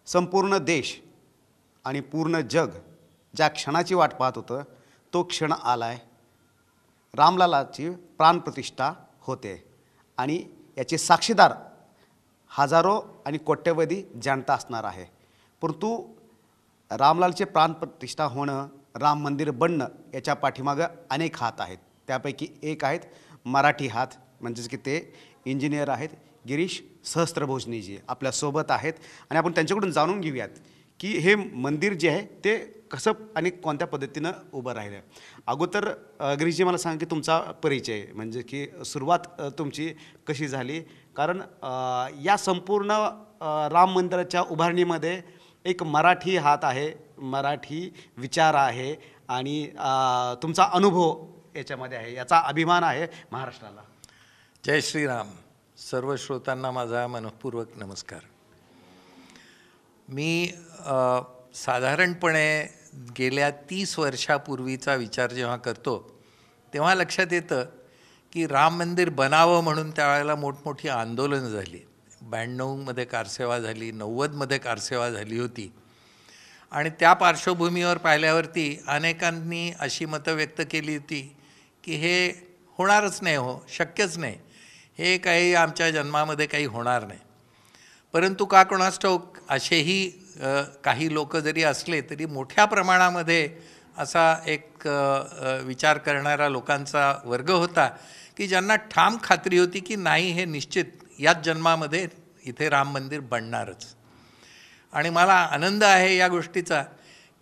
संपूर्ण देश आणि पूर्ण जग ज्या क्षणाची वाट पाहत होतं तो क्षण आलाय. रामललाची प्राणप्रतिष्ठा होते आणि याचे साक्षीदार हजारो आणि कोट्यवधी जनता असणार आहे. परंतु रामलालचे प्राणप्रतिष्ठा होणं, राम मंदिर बनणं याच्या पाठीमागं अनेक हात आहेत. त्यापैकी एक आहेत मराठी हात, म्हणजेच की ते इंजिनियर आहेत गिरीश सहस्त्रभोजनीजी आपल्यासोबत आहेत आणि आपण त्यांच्याकडून जाणून घेऊयात की हे मंदिर जे आहे ते कसं आणि कोणत्या पद्धतीनं उभं राहिलं. अगोदर गिरीशजी मला सांगा की तुमचा परिचय, म्हणजे की सुरुवात तुमची कशी झाली, कारण या संपूर्ण राम मंदिराच्या उभारणीमध्ये एक मराठी हात आहे, मराठी विचार आहे आणि तुमचा अनुभव याच्यामध्ये आहे, याचा अभिमान आहे महाराष्ट्राला. जय श्रीराम. सर्व श्रोतांना माझा मनःपूर्वक नमस्कार. मी साधारणपणे गेल्या 30 वर्षापूर्वीचा विचार जेव्हा करतो तेव्हा लक्षात येतं की राम मंदिर बनावं म्हणून त्यावेळेला मोठमोठी आंदोलनं झाली. 92मध्ये कारसेवा झाली, 90मध्ये कारसेवा झाली होती आणि त्या पार्श्वभूमीवर पाहिल्यावरती अनेकांनी अशी मतं व्यक्त केली होती की हे होणारच नाही, शक्यच नाही, हे काही आमच्या जन्मामध्ये काही होणार नाही. परंतु का कोणास ठाऊक असेही काही लोक जरी असले तरी मोठ्या प्रमाणामध्ये असा एक विचार करणारा लोकांचा वर्ग होता की ज्यांना ठाम खात्री होती की नाही, हे निश्चित याच जन्मामध्ये इथे राम मंदिर बनणारच. आणि मला आनंद आहे या गोष्टीचा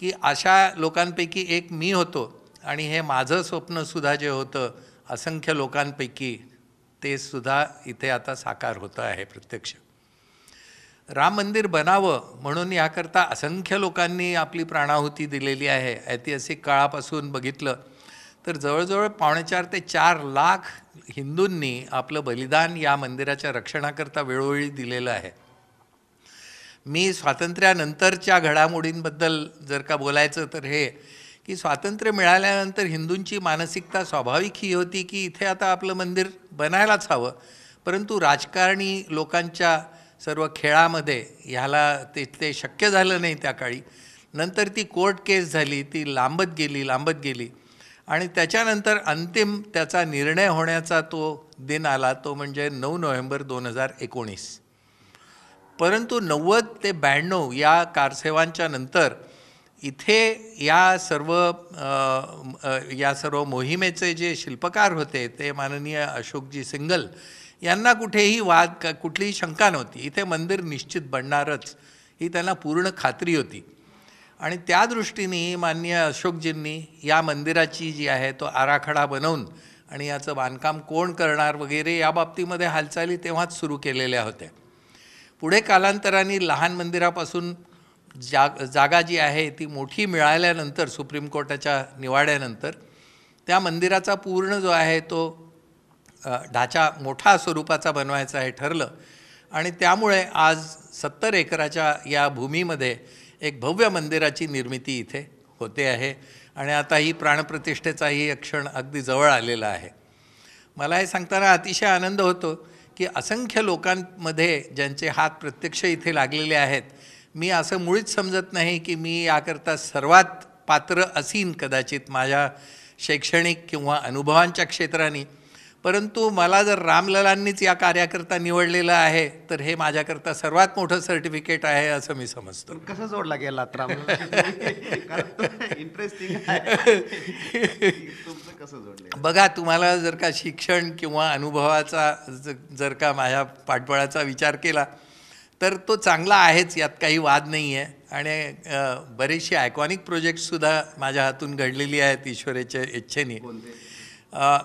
की अशा लोकांपैकी एक मी होतो आणि हे माझं स्वप्नसुद्धा जे होतं असंख्य लोकांपैकी ते सुद्धा इथे आता साकार होतं आहे प्रत्यक्ष. राम मंदिर बनावं म्हणून याकरता असंख्य लोकांनी आपली प्राणाहुती दिलेली आहे. ऐतिहासिक काळापासून बघितलं तर जवळजवळ 4.25 ते 4 लाख हिंदूंनी आपलं बलिदान या मंदिराच्या रक्षणाकरता वेळोवेळी दिलेलं आहे. मी स्वातंत्र्यानंतरच्या घडामोडींबद्दल जर का बोलायचं तर हे की स्वातंत्र्य मिळाल्यानंतर हिंदूंची मानसिकता स्वाभाविक ही होती की इथे आता आपलं मंदिर बनायलाच हवं, परंतु राजकारणी लोकांच्या सर्व खेळामध्ये ह्याला ते शक्य झालं नाही त्या काळी. नंतर ती कोर्ट केस झाली, ती लांबत गेली आणि त्याच्यानंतर अंतिम त्याचा निर्णय होण्याचा तो दिन आला, तो म्हणजे 9 नोव्हेंबर 2019. परंतु 90 ते 92 या कारसेवांच्या नंतर इथे या सर्व मोहिमेचे जे शिल्पकार होते ते माननीय अशोकजी सिंगल यांना कुठेही कुठलीही शंका नव्हती. इथे मंदिर निश्चित बनणारच ही त्यांना पूर्ण खात्री होती आणि त्या दृष्टीने माननीय अशोकजींनी या मंदिराची जी आहे तो आराखडा बनवून आणि याचं बांधकाम कोण करणार वगैरे या बाबतीमध्ये हालचाली तेव्हाच सुरू केलेल्या होत्या. पुढे कालांतराने लहान मंदिरापासून जागा जी आहे ती मोठी मिळाल्यानंतर सुप्रीम कोर्टाच्या निवाड्यानंतर त्या मंदिराचा पूर्ण जो आहे तो ढाचा मोठा स्वरूपाचा बनवायचा आहे ठरलं आणि त्यामुळे आज 70 एकराच्या या भूमीमध्ये एक भव्य मंदिराची निर्मिती इथे होते आहे आणि आता ही प्राणप्रतिष्ठेचाही एक क्षण अगदी जवळ आलेला आहे. मला हे सांगताना अतिशय आनंद होतो की असंख्य लोकांमध्ये ज्यांचे हात प्रत्यक्ष इथे लागलेले आहेत. मी असं मुळीच समजत नाही की मी याकरता सर्वात पात्र असीन कदाचित माझ्या शैक्षणिक किंवा अनुभवांच्या क्षेत्राने, परंतु मला जर रामललांनीच या कार्याकरता निवडलेलं आहे तर हे माझ्याकरता सर्वात मोठं सर्टिफिकेट आहे असं मी समजतो. कसं जोडला गेला इंटरेस्टिंग कसं जोडलं बघा, तुम्हाला जर का शिक्षण किंवा अनुभवाचा जर का माझ्या पाठबळाचा विचार केला तर तो चांगला आहेच, यात काही वाद नाही आहे. आणि बरेचशी आयकॉनिक प्रोजेक्टसुद्धा माझ्या हातून घडलेली आहेत ईश्वराच्या इच्छेने.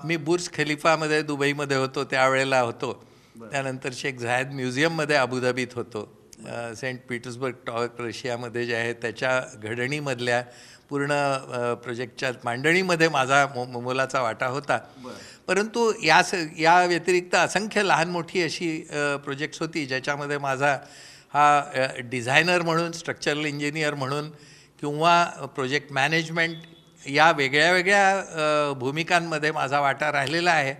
मी बुर्ज खलिफामध्ये दुबईमध्ये होतो त्यावेळेला होतो, त्यानंतर शेख झायद म्युझियममध्ये अबुधाबीत होतो, सेंट पीटर्सबर्ग टॉवर रशियामध्ये जे आहे त्याच्या घडणीमधल्या पूर्ण प्रोजेक्टच्या मांडणीमध्ये माझा मोलाचा वाटा होता. परंतु या व्यतिरिक्त असंख्य लहान मोठी अशी प्रोजेक्ट्स होती ज्याच्यामध्ये माझा हा डिझायनर म्हणून, स्ट्रक्चरल इंजिनियर म्हणून किंवा प्रोजेक्ट मॅनेजमेंट या वेगळ्या वेगळ्या भूमिकांमध्ये माझा वाटा राहिलेला आहे.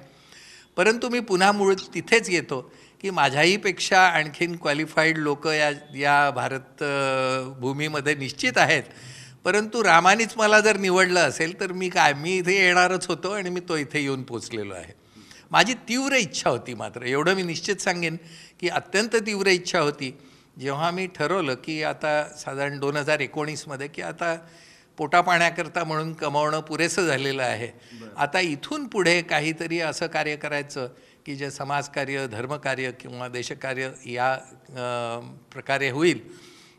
परंतु मी पुन्हा मूळ तिथेच येतो की माझ्याहीपेक्षा आणखीन क्वालिफाईड लोक या भारत भूमीमध्ये निश्चित आहेत. परंतु रामानेच मला जर निवडलं असेल तर मी इथे येणारच होतो आणि मी तो इथे येऊन पोचलेलो आहे. माझी तीव्र इच्छा होती, मात्र एवढं मी निश्चित सांगेन की अत्यंत तीव्र इच्छा होती, जेव्हा मी ठरवलं की आता साधारण 2019मध्ये की आता पोटापाण्याकरता म्हणून कमावणं पुरेसं झालेलं आहे, आता इथून पुढे काहीतरी असं कार्य करायचं की जे समाजकार्य, धर्मकार्य किंवा देशकार्य या प्रकारे होईल.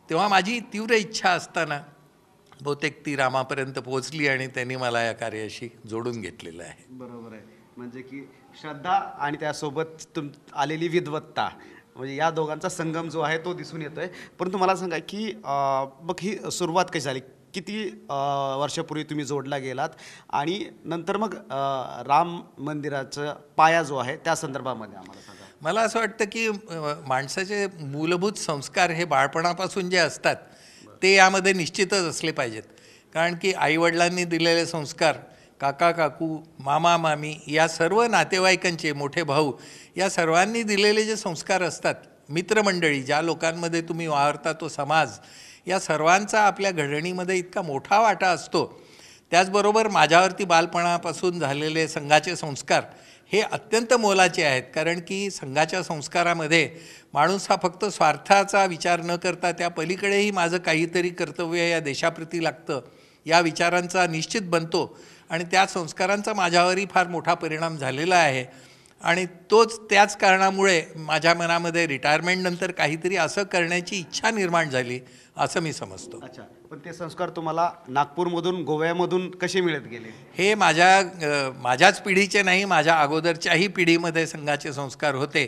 तेव्हा माझी तीव्र इच्छा असताना बहुतेक ती रामापर्यंत पोहोचली आणि त्यांनी मला या कार्याशी जोडून घेतलेलं आहे. बरोबर आहे. म्हणजे की श्रद्धा आणि त्यासोबत आलेली विद्वत्ता, म्हणजे या दोघांचा संगम जो आहे तो दिसून येतोय. परंतु मला सांगा की मग ही सुरुवात कशी झाली, किती वर्षापूर्वी तुम्ही जोडला गेलात आणि नंतर मग राम मंदिराचा पाया जो आहे त्या संदर्भामध्ये आम्हाला सांगा. मला असं वाटतं की माणसाचे मूलभूत संस्कार हे बाळपणापासून जे असतात ते यामध्ये निश्चितच असले पाहिजेत. कारण की आईवडिलांनी दिलेले संस्कार, काका काकू, मामा मामी या सर्व नातेवाईकांचे, मोठे भाऊ या सर्वांनी दिलेले जे संस्कार असतात, मित्रमंडळी, ज्या लोकांमध्ये तुम्ही वावरता तो समाज, या सर्वांचा आपल्या घडणीमध्ये इतका मोठा वाटा असतो. त्याचबरोबर माझ्यावरती बालपणापासून झालेले संघाचे संस्कार हे अत्यंत मोलाचे आहेत. कारण की संघाच्या संस्कारामध्ये माणूस हा फक्त स्वार्थाचा विचार न करता त्या पलीकडेही माझं काहीतरी कर्तव्य या देशाप्रती लागतं या विचारांचा निश्चित बनतो आणि त्या संस्कारांचा माझ्यावरही फार मोठा परिणाम झालेला आहे. आणि त्याच कारणामुळे माझ्या मनामध्ये रिटायरमेंटनंतर काहीतरी असं करण्याची इच्छा निर्माण झाली असं मी समजतो. अच्छा, पण ते संस्कार तुम्हाला नागपूरमधून, गोव्यामधून कसे मिळत गेले? हे माझ्याच पिढीचे नाही, माझ्या अगोदरच्याही पिढीमध्ये संघाचे संस्कार होते.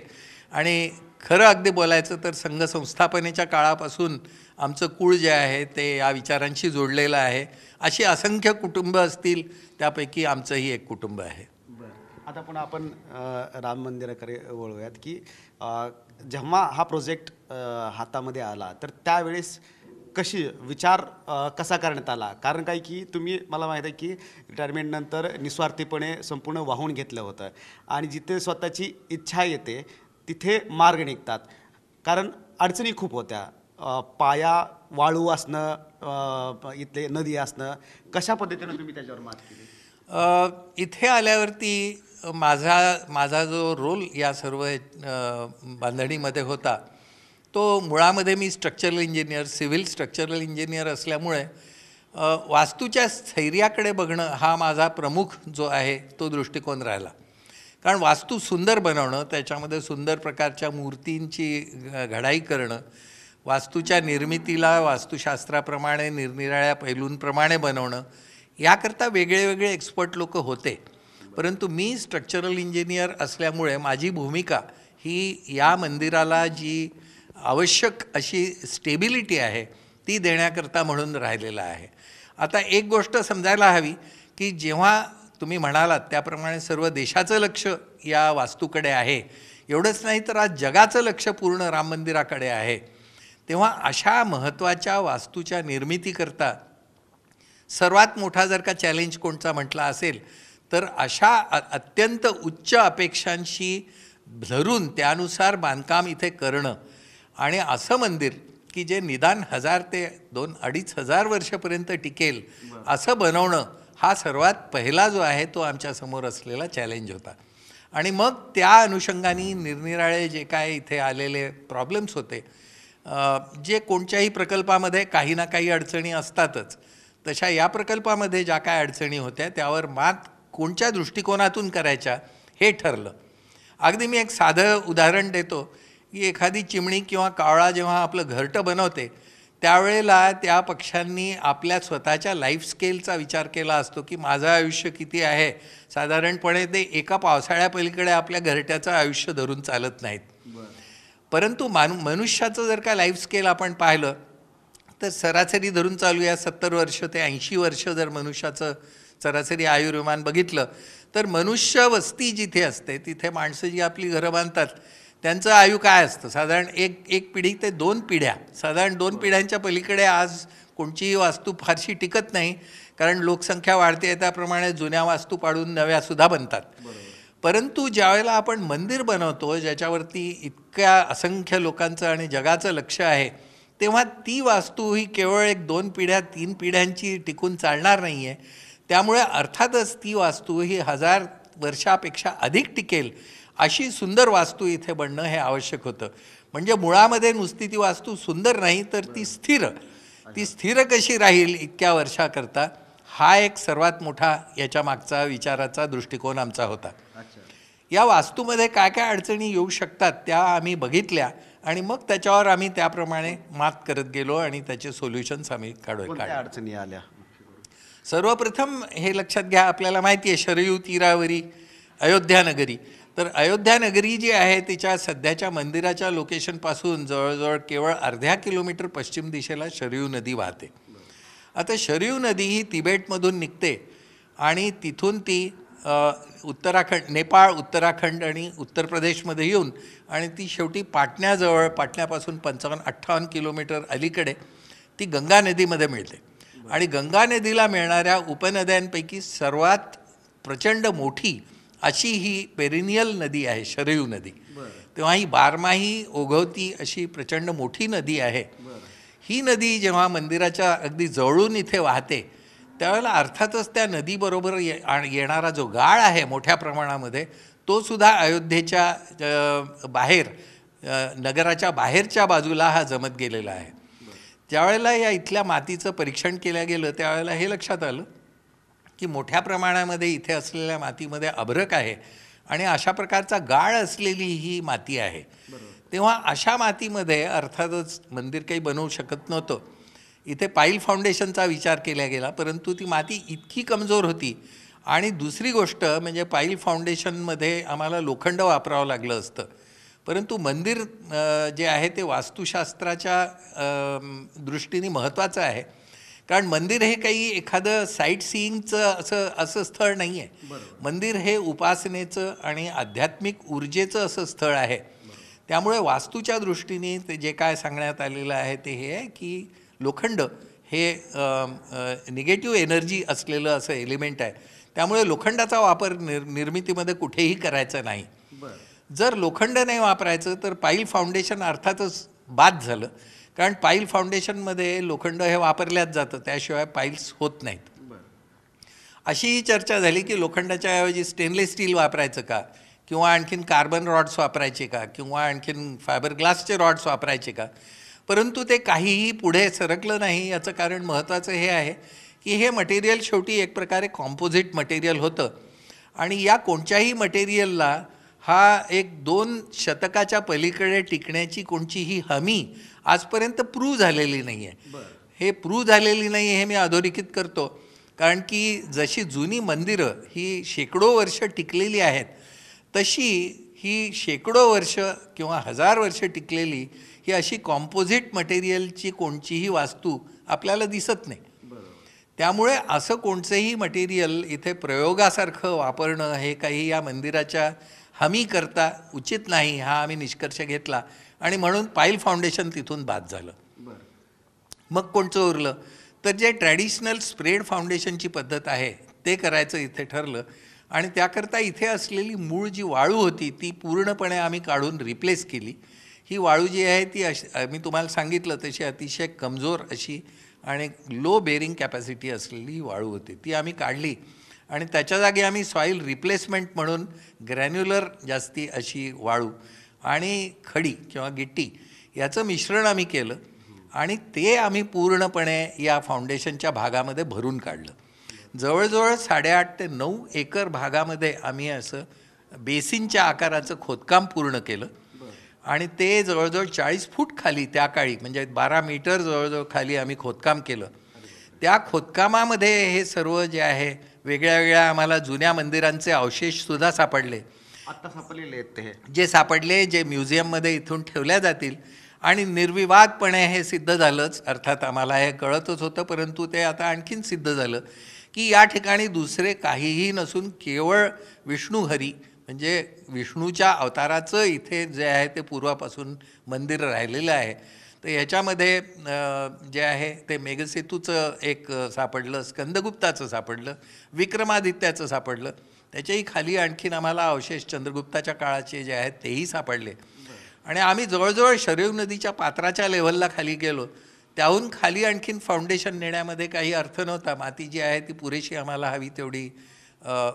आणि खरं अगदी बोलायचं तर संघ संस्थापनेच्या काळापासून आमचं कुळ जे आहे ते या विचारांशी जोडलेलं आहे. अशी असंख्य कुटुंब असतील, त्यापैकी आमचंही एक कुटुंब आहे. आता पुन्हा आपण राम मंदिराकडे वळूयात की जेव्हा हा प्रोजेक्ट हातामध्ये आला तर त्यावेळेस विचार कसा करण्यात आला? कारण काय की तुम्ही, मला माहीत आहे की रिटायरमेंटनंतर निस्वार्थीपणे संपूर्ण वाहून घेतलं होतं आणि जिथे स्वतःची इच्छा येते तिथे मार्ग निघतात. कारण अडचणी खूप होत्या, पाया वाळू असणं, इथले नदी असणं. कशा पद्धतीनं तुम्ही त्याच्यावर मात केली? इथे आल्यावरती माझा जो रोल या सर्व बांधणीमध्ये होता तो मुळामध्ये मी structural engineer, civil structural engineer असल्यामुळे वास्तूच्या स्थैर्याकडे बघणं हा माझा प्रमुख जो आहे तो दृष्टिकोन राहिला. कारण वास्तू सुंदर बनवणं, त्याच्यामध्ये सुंदर प्रकारच्या मूर्तींची घडाई करणं, वास्तूच्या निर्मितीला वास्तुशास्त्राप्रमाणे निरनिराळ्या पैलूंप्रमाणे बनवणं, याकरता वेगळे वेगळे एक्सपर्ट लोक होते. परंतु मी स्ट्रक्चरल इंजिनियर असल्यामुळे माझी भूमिका ही या मंदिराला जी आवश्यक अशी स्टेबिलिटी आहे ती देण्याकरता म्हणून राहिलेला आहे. आता एक गोष्ट समजायला हवी की जेव्हा तुम्ही म्हणालात त्याप्रमाणे सर्व देशाचं लक्ष या वास्तूकडे आहे, एवढंच नाही तर आज जगाचं लक्ष पूर्ण राम मंदिराकडे आहे, तेव्हा अशा महत्त्वाच्या वास्तूच्या निर्मितीकरता सर्वात मोठा जर का चॅलेंज कोणता म्हटला असेल तर अशा अत्यंत उच्च अपेक्षांशी धरून त्यानुसार बांधकाम इथे करणं आणि असं मंदिर की जे निदान 1000 ते 2-2.5 वर्षापर्यंत टिकेल असं बनवणं हा सर्वात पहिला जो आहे तो आमच्यासमोर असलेला चॅलेंज होता. आणि मग त्या अनुषंगाने निरनिराळे जे काय इथे आलेले प्रॉब्लेम्स होते, जे कोणत्याही प्रकल्पामध्ये काही ना काही अडचणी असतातच, तशा या प्रकल्पामध्ये ज्या काय अडचणी होत्या त्यावर मात कोणत्या दृष्टिकोनातून करायच्या हे ठरलं. अगदी मी एक साधं उदाहरण देतो की एखादी चिमणी किंवा कावळा जेव्हा आपलं घरटं बनवते त्यावेळेला त्या पक्ष्यांनी आपल्या स्वतःच्या लाईफ स्केलचा विचार केला असतो की माझं आयुष्य किती आहे. साधारणपणे ते एका पावसाळ्यापलीकडे आपल्या घरट्याचं आयुष्य धरून चालत नाहीत. परंतु मनुष्याचं जर का लाईफ स्केल आपण पाहिलं तर सरासरी धरून चालूया 70 वर्ष ते 80 वर्ष जर मनुष्याचं सरासरी आयुर्विमान बघितलं तर मनुष्य वस्ती जिथे असते तिथे माणसं जी आपली घरं बांधतात त्यांचं आयु काय असतं, साधारण एक पिढी ते 2 पिढ्या, साधारण 2 पिढ्यांच्या पलीकडे आज कोणतीही वास्तू फारशी टिकत नाही. कारण लोकसंख्या वाढते त्याप्रमाणे जुन्या वास्तू पाडून नव्यासुद्धा बनतात. परंतु ज्यावेळेला आपण मंदिर बनवतो ज्याच्यावरती इतक्या असंख्य लोकांचं आणि जगाचं लक्ष आहे, तेव्हा ती वास्तू ही केवळ 1-2 पिढ्या 3 पिढ्यांची टिकून चालणार नाही आहे. त्यामुळे अर्थातच ती वास्तू ही 1000 वर्षापेक्षा अधिक टिकेल अशी सुंदर वास्तू इथे बनणं हे आवश्यक होतं. म्हणजे मुळामध्ये नुसती ती वास्तू सुंदर नाही तर ती स्थिर कशी राहील इतक्या वर्षाकरता, हा एक सर्वात मोठा याच्या मागचा विचाराचा दृष्टिकोन आमचा होता. या वास्तूमध्ये काय काय अडचणी येऊ शकतात त्या आम्ही बघितल्या आणि मग त्याच्यावर आम्ही त्याप्रमाणे मात करत गेलो आणि त्याचे सोल्युशन्स आम्ही काढले. अडचणी आल्या? सर्वप्रथम हे लक्षात घ्या, आपल्याला माहिती आहे शरयू तीरावरी अयोध्या नगरी. तर अयोध्या नगरी जी आहे तिच्या सध्याच्या मंदिराच्या लोकेशनपासून जवळजवळ केवळ अर्ध्या किलोमीटर पश्चिम दिशेला शरयू नदी वाहते. आता शरयू नदी ही तिबेटमधून निघते आणि तिथून ती उत्तराखंड, नेपाळ, उत्तराखंड आणि उत्तर प्रदेशमध्ये येऊन आणि ती शेवटी पाटण्याजवळ, पाटण्यापासून 55-58 किलोमीटर अलीकडे ती गंगा नदीमध्ये मिळते. आणि गंगा नदीला मिळणाऱ्या उपनद्यांपैकी सर्वात प्रचंड मोठी अशी ही पेरिनियल नदी आहे शरयू नदी. तेव्हा ही बारमाही ओघवती अशी प्रचंड मोठी नदी आहे. ही नदी जेव्हा मंदिराच्या अगदी जवळून इथे वाहते त्यावेळेला अर्थातच त्या नदीबरोबर येणारा जो गाळ आहे मोठ्या प्रमाणामध्ये तो सुद्धा अयोध्येच्या बाहेर, नगराच्या बाहेरच्या बाजूला हा जमत गेलेला आहे. ज्यावेळेला या इथल्या मातीचं परीक्षण केलं गेलं त्यावेळेला हे लक्षात आलं की मोठ्या प्रमाणामध्ये इथे असलेल्या मातीमध्ये अभ्रक आहे आणि अशा प्रकारचा गाळ असलेली ही माती आहे. तेव्हा अशा मातीमध्ये अर्थातच मंदिर काही बनवू शकत नव्हतं. इथे पाईल फाउंडेशनचा विचार केला गेला, परंतु ती माती इतकी कमजोर होती. आणि दुसरी गोष्ट म्हणजे पाईल फाउंडेशनमध्ये आम्हाला लोखंड वापरावं लागलं असतं. परंतु मंदिर जे आहे ते वास्तुशास्त्राच्या दृष्टीने महत्त्वाचं आहे, कारण मंदिर हे काही एखादं साईट सीइंगचं असं स्थळ नाही आहे. मंदिर हे उपासनेचं आणि आध्यात्मिक ऊर्जेचं असं स्थळ आहे. त्यामुळे वास्तूच्या दृष्टीने ते जे काय सांगण्यात आलेलं आहे ते हे आहे की लोखंड हे निगेटिव्ह एनर्जी असलेलं असं एलिमेंट आहे. त्यामुळे लोखंडाचा वापर निर्मितीमध्ये कुठेही करायचा नाही. जर लोखंड नाही वापरायचं तर पाईल फाउंडेशन अर्थातच बाद झालं, कारण पाईल फाउंडेशनमध्ये लोखंड हे वापरल्याच जातं, त्याशिवाय पाईल्स होत नाहीत. अशीही चर्चा झाली की लोखंडाच्या ऐवजी स्टेनलेस स्टील वापरायचं का, किंवा आणखीन कार्बन रॉड्स वापरायचे का, किंवा आणखीन फायबर ग्लासचे रॉड्स वापरायचे का. परंतु ते काहीही पुढे सरकलं नाही. याचं कारण महत्त्वाचं हे आहे की हे मटेरियल शेवटी एक प्रकारे कॉम्पोजिट मटेरियल होतं आणि या कोणत्याही मटेरियलला हा 1-2 शतकाच्या पलीकडे टिकण्याची कोणतीही हमी आजपर्यंत प्रूव्ह झालेली नाही आहे. हे प्रूव्ह झालेली नाही हे मी अधोरेखित करतो, कारण की जशी जुनी मंदिरं ही शेकडो वर्ष टिकलेली आहेत तशी ही शेकडो वर्ष किंवा 1000 वर्ष टिकलेली ही अशी कॉम्पोजिट मटेरियलची कोणतीही वास्तू आपल्याला दिसत नाही. त्यामुळे असं कोणतंही मटेरियल इथे प्रयोगासारखं वापरणं हे काही या मंदिराच्या हमी करता उचित नाही, हा आम्ही निष्कर्ष घेतला आणि म्हणून पाईल फाउंडेशन तिथून बाद झालं. मग कोणचं उरलं तर जे ट्रॅडिशनल स्प्रेड फाउंडेशनची पद्धत आहे ते करायचं इथे ठरलं. आणि त्याकरता इथे असलेली मूळ जी वाळू होती ती पूर्णपणे आम्ही काढून रिप्लेस केली. ही वाळू जी आहे ती मी तुम्हाला सांगितलं तशी अतिशय कमजोर अशी आणि लो बेरिंग कॅपॅसिटी असलेली ही वाळू होती, ती आम्ही काढली आणि त्याच्या जागी आम्ही सॉईल रिप्लेसमेंट म्हणून ग्रॅन्युलर जास्ती अशी वाळू आणि खडी किंवा गिट्टी याचं मिश्रण आम्ही केलं आणि ते आम्ही पूर्णपणे या फाउंडेशनच्या भागामध्ये भरून काढलं. जवळजवळ 8.5 ते 9 एकर भागामध्ये आम्ही असं बेसिनच्या आकाराचं खोदकाम पूर्ण केलं आणि ते जवळजवळ 40 फूट खाली त्या काळी म्हणजे 12 मीटर जवळजवळ खाली आम्ही खोदकाम केलं. त्या खोदकामामध्ये हे सर्व जे आहे वेगळ्या वेगळ्या आम्हाला जुन्या मंदिरांचे अवशेषसुद्धा सापडले. आत्ता सापडलेले आहेत ते जे सापडले जे म्युझियममध्ये इथून ठेवल्या जातील. आणि निर्विवादपणे हे सिद्ध झालंच, अर्थात आम्हाला हे कळतच होतं परंतु ते आता आणखीन सिद्ध झालं की या ठिकाणी दुसरे काहीही नसून केवळ विष्णुहरी म्हणजे विष्णूच्या अवताराचं इथे जे आहे ते पूर्वापासून मंदिर राहिलेलं आहे. तर ह्याच्यामध्ये जे आहे ते मेघसेतूचं एक सापडलं, स्कंदगुप्ताचं सापडलं, विक्रमादित्याचं सापडलं. त्याच्याही खाली आणखीन आम्हाला अवशेष चंद्रगुप्ताच्या काळाचे जे आहेत तेही सापडले. आणि आम्ही जवळजवळ शरयू नदीच्या पात्राच्या लेव्हलला खाली गेलो. त्याहून खाली आणखीन फाउंडेशन नेण्यामध्ये काही अर्थ नव्हता. माती जी आहे ती पुरेशी आम्हाला हवी तेवढी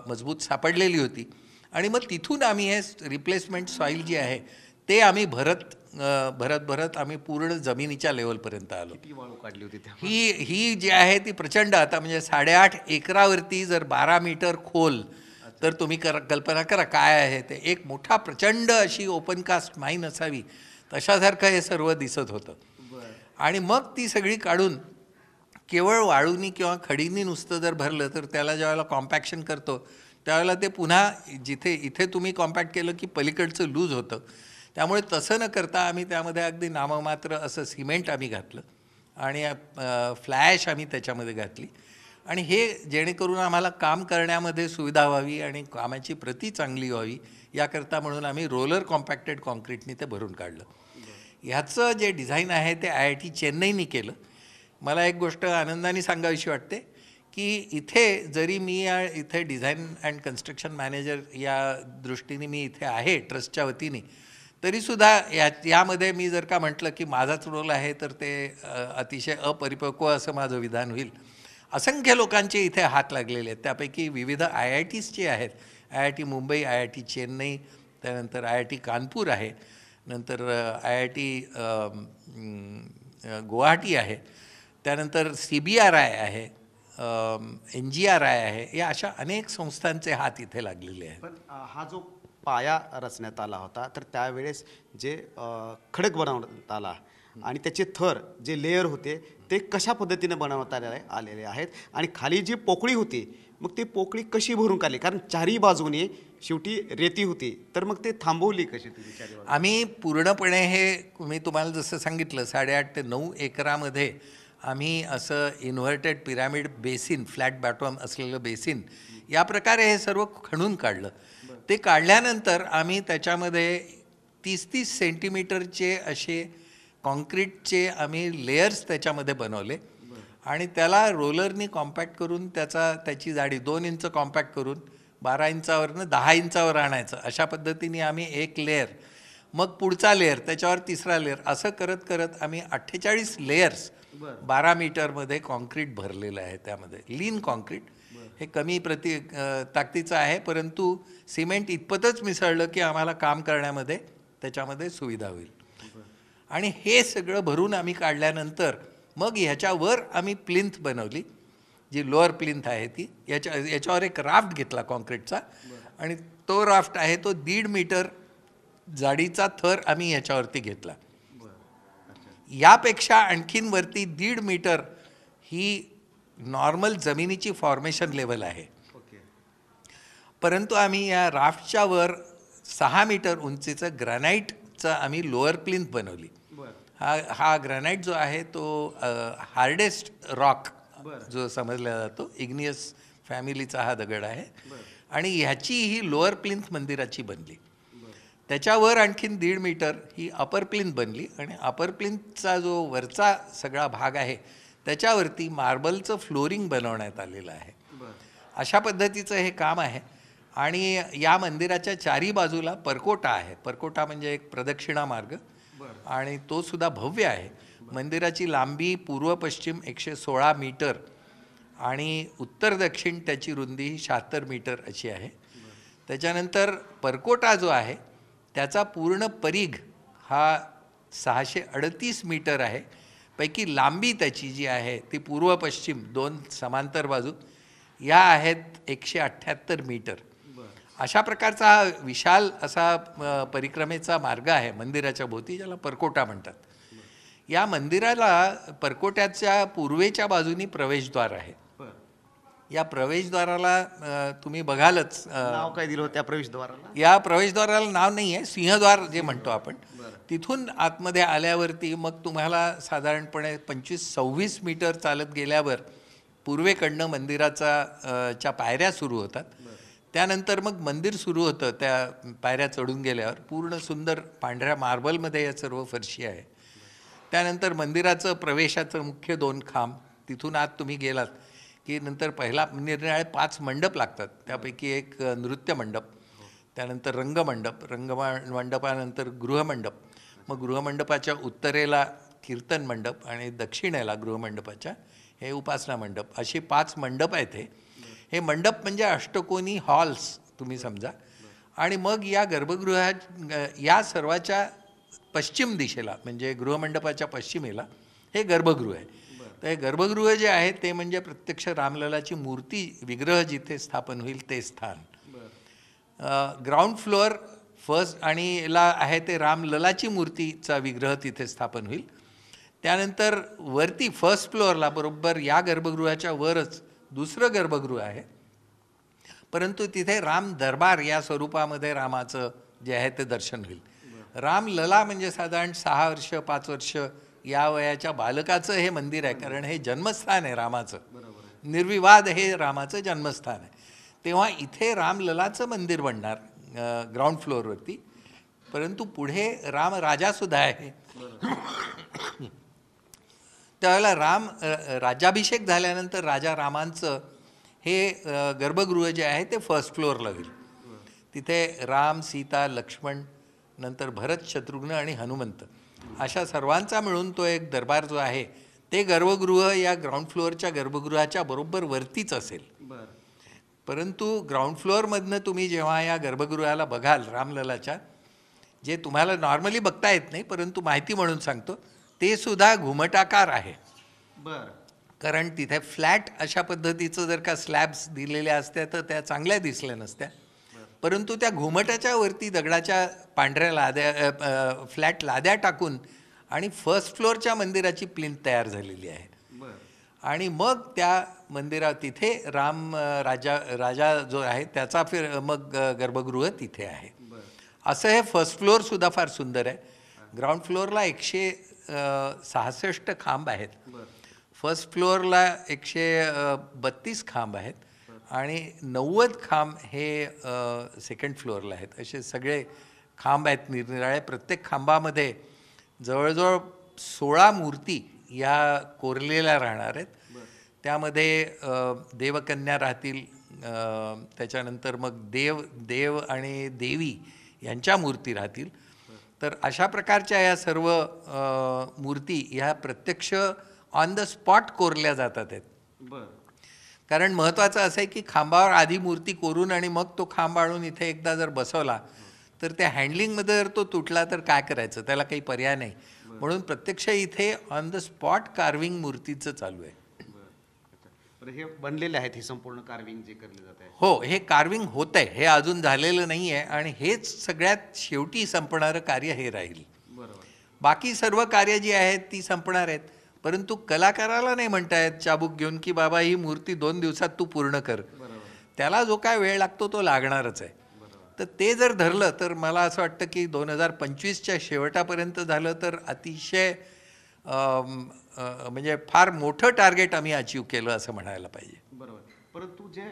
मजबूत सापडलेली होती. आणि मग तिथून आम्ही हे रिप्लेसमेंट सॉईल जी आहे ते आम्ही भरत आम्ही पूर्ण जमिनीच्या लेवलपर्यंत आलो. किती वाळू काढली होती त्या? ही जी आहे ती प्रचंड, आता म्हणजे 8.5 एकरावरती जर 12 मीटर खोल, तर तुम्ही कल्पना करा काय आहे ते. एक मोठा प्रचंड अशी ओपन कास्ट माईन असावी तशासारखं हे सर्व दिसत होतं. आणि मग ती सगळी काढून केवळ वाळूनी किंवा खडीनी नुसतं जर भरलं तर त्याला ज्यावेळेला कॉम्पॅक्शन करतो त्यावेळेला ते पुन्हा इथे तुम्ही कॉम्पॅक्ट केलं की पलीकडचं लूज होतं. त्यामुळे तसं न करता आम्ही त्यामध्ये अगदी नाममात्र असं सिमेंट आम्ही घातलं आणि फ्लॅश आम्ही त्याच्यामध्ये घातली. आणि हे जेणेकरून आम्हाला काम करण्यामध्ये सुविधा व्हावी आणि कामाची प्रती चांगली व्हावी याकरता म्हणून आम्ही रोलर कॉम्पॅक्टेड कॉन्क्रीटनी ते भरून काढलं. ह्याचं जे डिझाईन आहे ते IIT चेन्नईनी केलं. मला एक गोष्ट आनंदाने सांगावीशी वाटते की इथे जरी मी इथे डिझाईन अँड कन्स्ट्रक्शन मॅनेजर या दृष्टीने मी इथे आहे ट्रस्टच्या वतीने, तरीसुद्धा यामध्ये मी जर का म्हटलं की माझाच रोल आहे तर ते अतिशय अपरिपक्व असं माझं विधान होईल. असंख्य लोकांचे इथे हात लागलेले आहेत. त्यापैकी विविध IITs जे आहेत, IIT मुंबई, IIT चेन्नई, त्यानंतर IIT कानपूर आहे, नंतर IIT गुवाहाटी आहे, त्यानंतर CBRI आहे, NGRI आहे. या अशा अनेक संस्थांचे हात इथे लागलेले आहेत. पण हा जो पाया रचण्यात आला होता तर त्यावेळेस जे खडक बनवण्यात आला आणि त्याचे थर जे लेयर होते ते कशा पद्धतीने बनवण्यात आलेले आहेत आणि खाली जी पोकळी होती मग ती पोकळी कशी भरून काढली? कारण चारही बाजूने शेवटी रेती होती, तर मग ते थांबवली कशी तुम्ही चारही बाजूने? आम्ही पूर्णपणे हे मी तुम्हाला जसं सांगितलं 8.5 ते 9 एकरामध्ये आम्ही असं इन्व्हर्टेड पिरॅमिड बेसिन, फ्लॅट बॅटॉम असलेलं बेसिन या प्रकारे हे सर्व खणून काढलं. ते काढल्यानंतर आम्ही त्याच्यामध्ये 30-30 सेंटीमीटरचे असे कॉन्क्रीटचे आम्ही लेयर्स त्याच्यामध्ये बनवले आणि त्याला रोलरनी कॉम्पॅक्ट करून त्याची जाडी 2 इंच कॉम्पॅक्ट करून 12 इंचावरनं 10 इंचावर आणायचं. अशा पद्धतीने आम्ही एक लेयर, मग पुढचा लेयर, त्याच्यावर तिसरा लेयर, असं करत करत आम्ही 48 लेयर्स 12 मीटरमध्ये कॉन्क्रीट भरलेलं आहे. त्यामध्ये लीन कॉन्क्रीट हे कमी ताकदीचं आहे, परंतु सिमेंट इतपतच मिसळलं की आम्हाला काम करण्यामध्ये त्याच्यामध्ये सुविधा होईल. आणि हे सगळं भरून आम्ही काढल्यानंतर मग ह्याच्यावर आम्ही प्लिंथ बनवली, जी लोअर प्लिंथ आहे ती. याच्यावर एक राफ्ट घेतला कॉन्क्रीटचा आणि तो राफ्ट आहे तो 1.5 मीटर जाडीचा थर आम्ही ह्याच्यावरती घेतला. यापेक्षा आणखीन वरती 1.5 मीटर ही नॉर्मल जमिनीची फॉर्मेशन लेवल आहे. परंतु आम्ही या राफ्टच्या वर 6 मीटर उंचीचं ग्रॅनाईटचं आम्ही लोअर प्लिंथ बनवली. हा ग्रॅनाईट जो आहे तो हार्डेस्ट रॉक जो समजला जातो, इग्नियस फॅमिलीचा हा दगड आहे आणि ह्याची ही लोअर प्लिंथ मंदिराची बनली. त्याच्यावर आणखीन 1.5 मीटर ही अपर प्लिंथ बनली आणि अपर प्लिंथचा जो वरचा सगळा भाग आहे त्याच्यावरती मार्बलचं फ्लोरिंग बनवण्यात आलेलं आहे. अशा पद्धतीचं हे काम आहे. आणि या मंदिराच्या चारी बाजूला परकोटा आहे. परकोटा म्हणजे एक प्रदक्षिणा मार्ग आणि तो सुद्धा भव्य आहे. मंदिराची लांबी पूर्व पश्चिम 116 मीटर आणि उत्तर दक्षिण त्याची रुंदी 76 मीटर अशी आहे. त्याच्यानंतर परकोटा जो आहे त्याचा पूर्ण परिघ हा 638 मीटर आहे. पैकी लांबी त्याची जी आहे ती पूर्व पश्चिम 2 समांतर बाजू या आहेत 178 मीटर. अशा प्रकारचा हा विशाल असा परिक्रमेचा मार्ग आहे मंदिराच्या भोवती, ज्याला परकोटा म्हणतात. या मंदिराला परकोट्याच्या पूर्वेच्या बाजूनी प्रवेशद्वार आहे. या प्रवेशद्वाराला तुम्ही बघालच, नाव काय दिलं होतं त्या प्रवेशद्वाराला? या प्रवेशद्वाराला नाव नाही आहे, सिंहद्वार जे म्हणतो आपण. तिथून आतमध्ये आल्यावरती मग तुम्हाला साधारणपणे 25-26 मीटर चालत गेल्यावर पूर्वेकडनं मंदिराच्या पायऱ्या सुरू होतात. त्यानंतर मग मंदिर सुरू होतं. त्या पायऱ्या चढून गेल्यावर पूर्ण सुंदर पांढऱ्या मार्बलमध्ये या सर्व फरशी आहे. त्यानंतर मंदिराचं प्रवेशाचं मुख्य 2 खांब, तिथून आत तुम्ही गेलात की नंतर पहिला निरनिराळे 5 मंडप लागतात. त्यापैकी एक नृत्य मंडप, त्यानंतर मंडपानंतर गृहमंडप, मग गृहमंडपाच्या उत्तरेला कीर्तन मंडप आणि दक्षिणेला गृहमंडपाच्या हे उपासना मंडप, अशी 5 मंडप आहेत. हे मंडप म्हणजे अष्टकोनी हॉल्स तुम्ही समजा. आणि मग या या सर्वाच्या पश्चिम दिशेला म्हणजे गृहमंडपाच्या पश्चिमेला हे गर्भगृह आहे. तर हे गर्भगृह जे आहे ते म्हणजे प्रत्यक्ष रामललाची मूर्ती विग्रह जिथे स्थापन होईल ते स्थान. ग्राउंड फ्लोअर फर्स्ट आणि याला आहे ते रामललाची मूर्तीचा विग्रह तिथे स्थापन होईल. त्यानंतर वरती फर्स्ट फ्लोअरला बरोबर या गर्भगृहाच्या वरच दुसरं गर्भगृह आहे, परंतु तिथे राम दरबार या स्वरूपामध्ये रामाचं जे आहे ते दर्शन होईल. रामलला म्हणजे साधारण 6 वर्ष 5 वर्ष या वयाच्या बालकाचं हे मंदिर आहे, कारण हे जन्मस्थान आहे रामाचं. निर्विवाद हे रामाचं जन्मस्थान आहे. तेव्हा इथे रामललाचं मंदिर बनणार ग्राउंड फ्लोअरवरती. परंतु पुढे राम राजासुद्धा आहे. त्यावेळेला राज्याभिषेक झाल्यानंतर राजा रामांचं हे गर्भगृह जे आहे ते फर्स्ट फ्लोअरला होईल. तिथे राम, सीता, लक्ष्मण, नंतर भरत, शत्रुघ्न आणि हनुमंत अशा सर्वांचा मिळून तो एक दरबार जो आहे ते गर्भगृह या ग्राउंड फ्लोअरच्या गर्भगृहाच्या बरोबर वरतीच असेल. परंतु ग्राउंड फ्लोअरमधनं तुम्ही जेव्हा या गर्भगृहाला बघाल रामललाच्या, जे तुम्हाला नॉर्मली बघता येत नाही परंतु माहिती म्हणून सांगतो, ते सुद्धा घुमटाकार आहे. कारण तिथे फ्लॅट अशा पद्धतीचं जर का स्लॅब्स दिलेल्या असत्या तर त्या चांगल्या दिसल्या नसत्या. परंतु त्या घुमटाच्या वरती दगडाच्या पांढऱ्या लाद्या फ्लॅट लाद्या टाकून आणि फर्स्ट फ्लोअरच्या मंदिराची प्लिंथ तयार झालेली आहे. आणि मग त्या मंदिरात तिथे राजा जो आहे त्याचा मग गर्भगृह तिथे आहे. असं हे फर्स्ट फ्लोअरसुद्धा फार सुंदर आहे. ग्राउंड फ्लोअरला 166 खांब आहेत. फर्स्ट फ्लोअरला 132 खांब आहेत आणि 90 खांब हे सेकंड फ्लोअरला आहेत. असे सगळे खांब आहेत निरनिराळे. प्रत्येक खांबामध्ये जवळजवळ 16 मूर्ती या कोरलेल्या राहणार आहेत. त्यामध्ये देवकन्या राहतील, त्याच्यानंतर मग देव आणि देवी यांच्या मूर्ती राहतील. तर अशा प्रकारच्या या सर्व मूर्ती ह्या प्रत्यक्ष ऑन द स्पॉट कोरल्या जातात आहेत. कारण महत्त्वाचं असं आहे की खांबावर आधी मूर्ती कोरून आणि मग तो खांब आणून इथे एकदा जर बसवला तर त्या हँडलिंगमध्ये जर तो तुटला तर काय करायचं, त्याला काही पर्याय नाही. म्हणून प्रत्यक्ष इथे ऑन द स्पॉट कार्विंग मूर्तीचं चालू आहे. हे बनलेले आहेत, हे संपूर्ण कार्विंग जे करले जात आहे. हो, हे कार्विंग होत आहे, हे अजून झालेलं नाही आहे आणि हेच सगळ्यात शेवटी संपणारं कार्य हे राहील. बाकी सर्व कार्य जी आहेत ती संपणार आहेत, परंतु कलाकाराला नाही म्हणतायत चाबूक घेऊन की बाबा ही मूर्ती 2 दिवसात तू पूर्ण कर. त्याला जो काय वेळ लागतो तो लागणारच आहे. तर ते जर धरलं तर मला असं वाटतं की 2025च्या शेवटापर्यंत झालं तर अतिशय म्हणजे फार मोठं टार्गेट आम्ही अचीव केलं असं म्हणायला पाहिजे. बरोबर. परंतु जे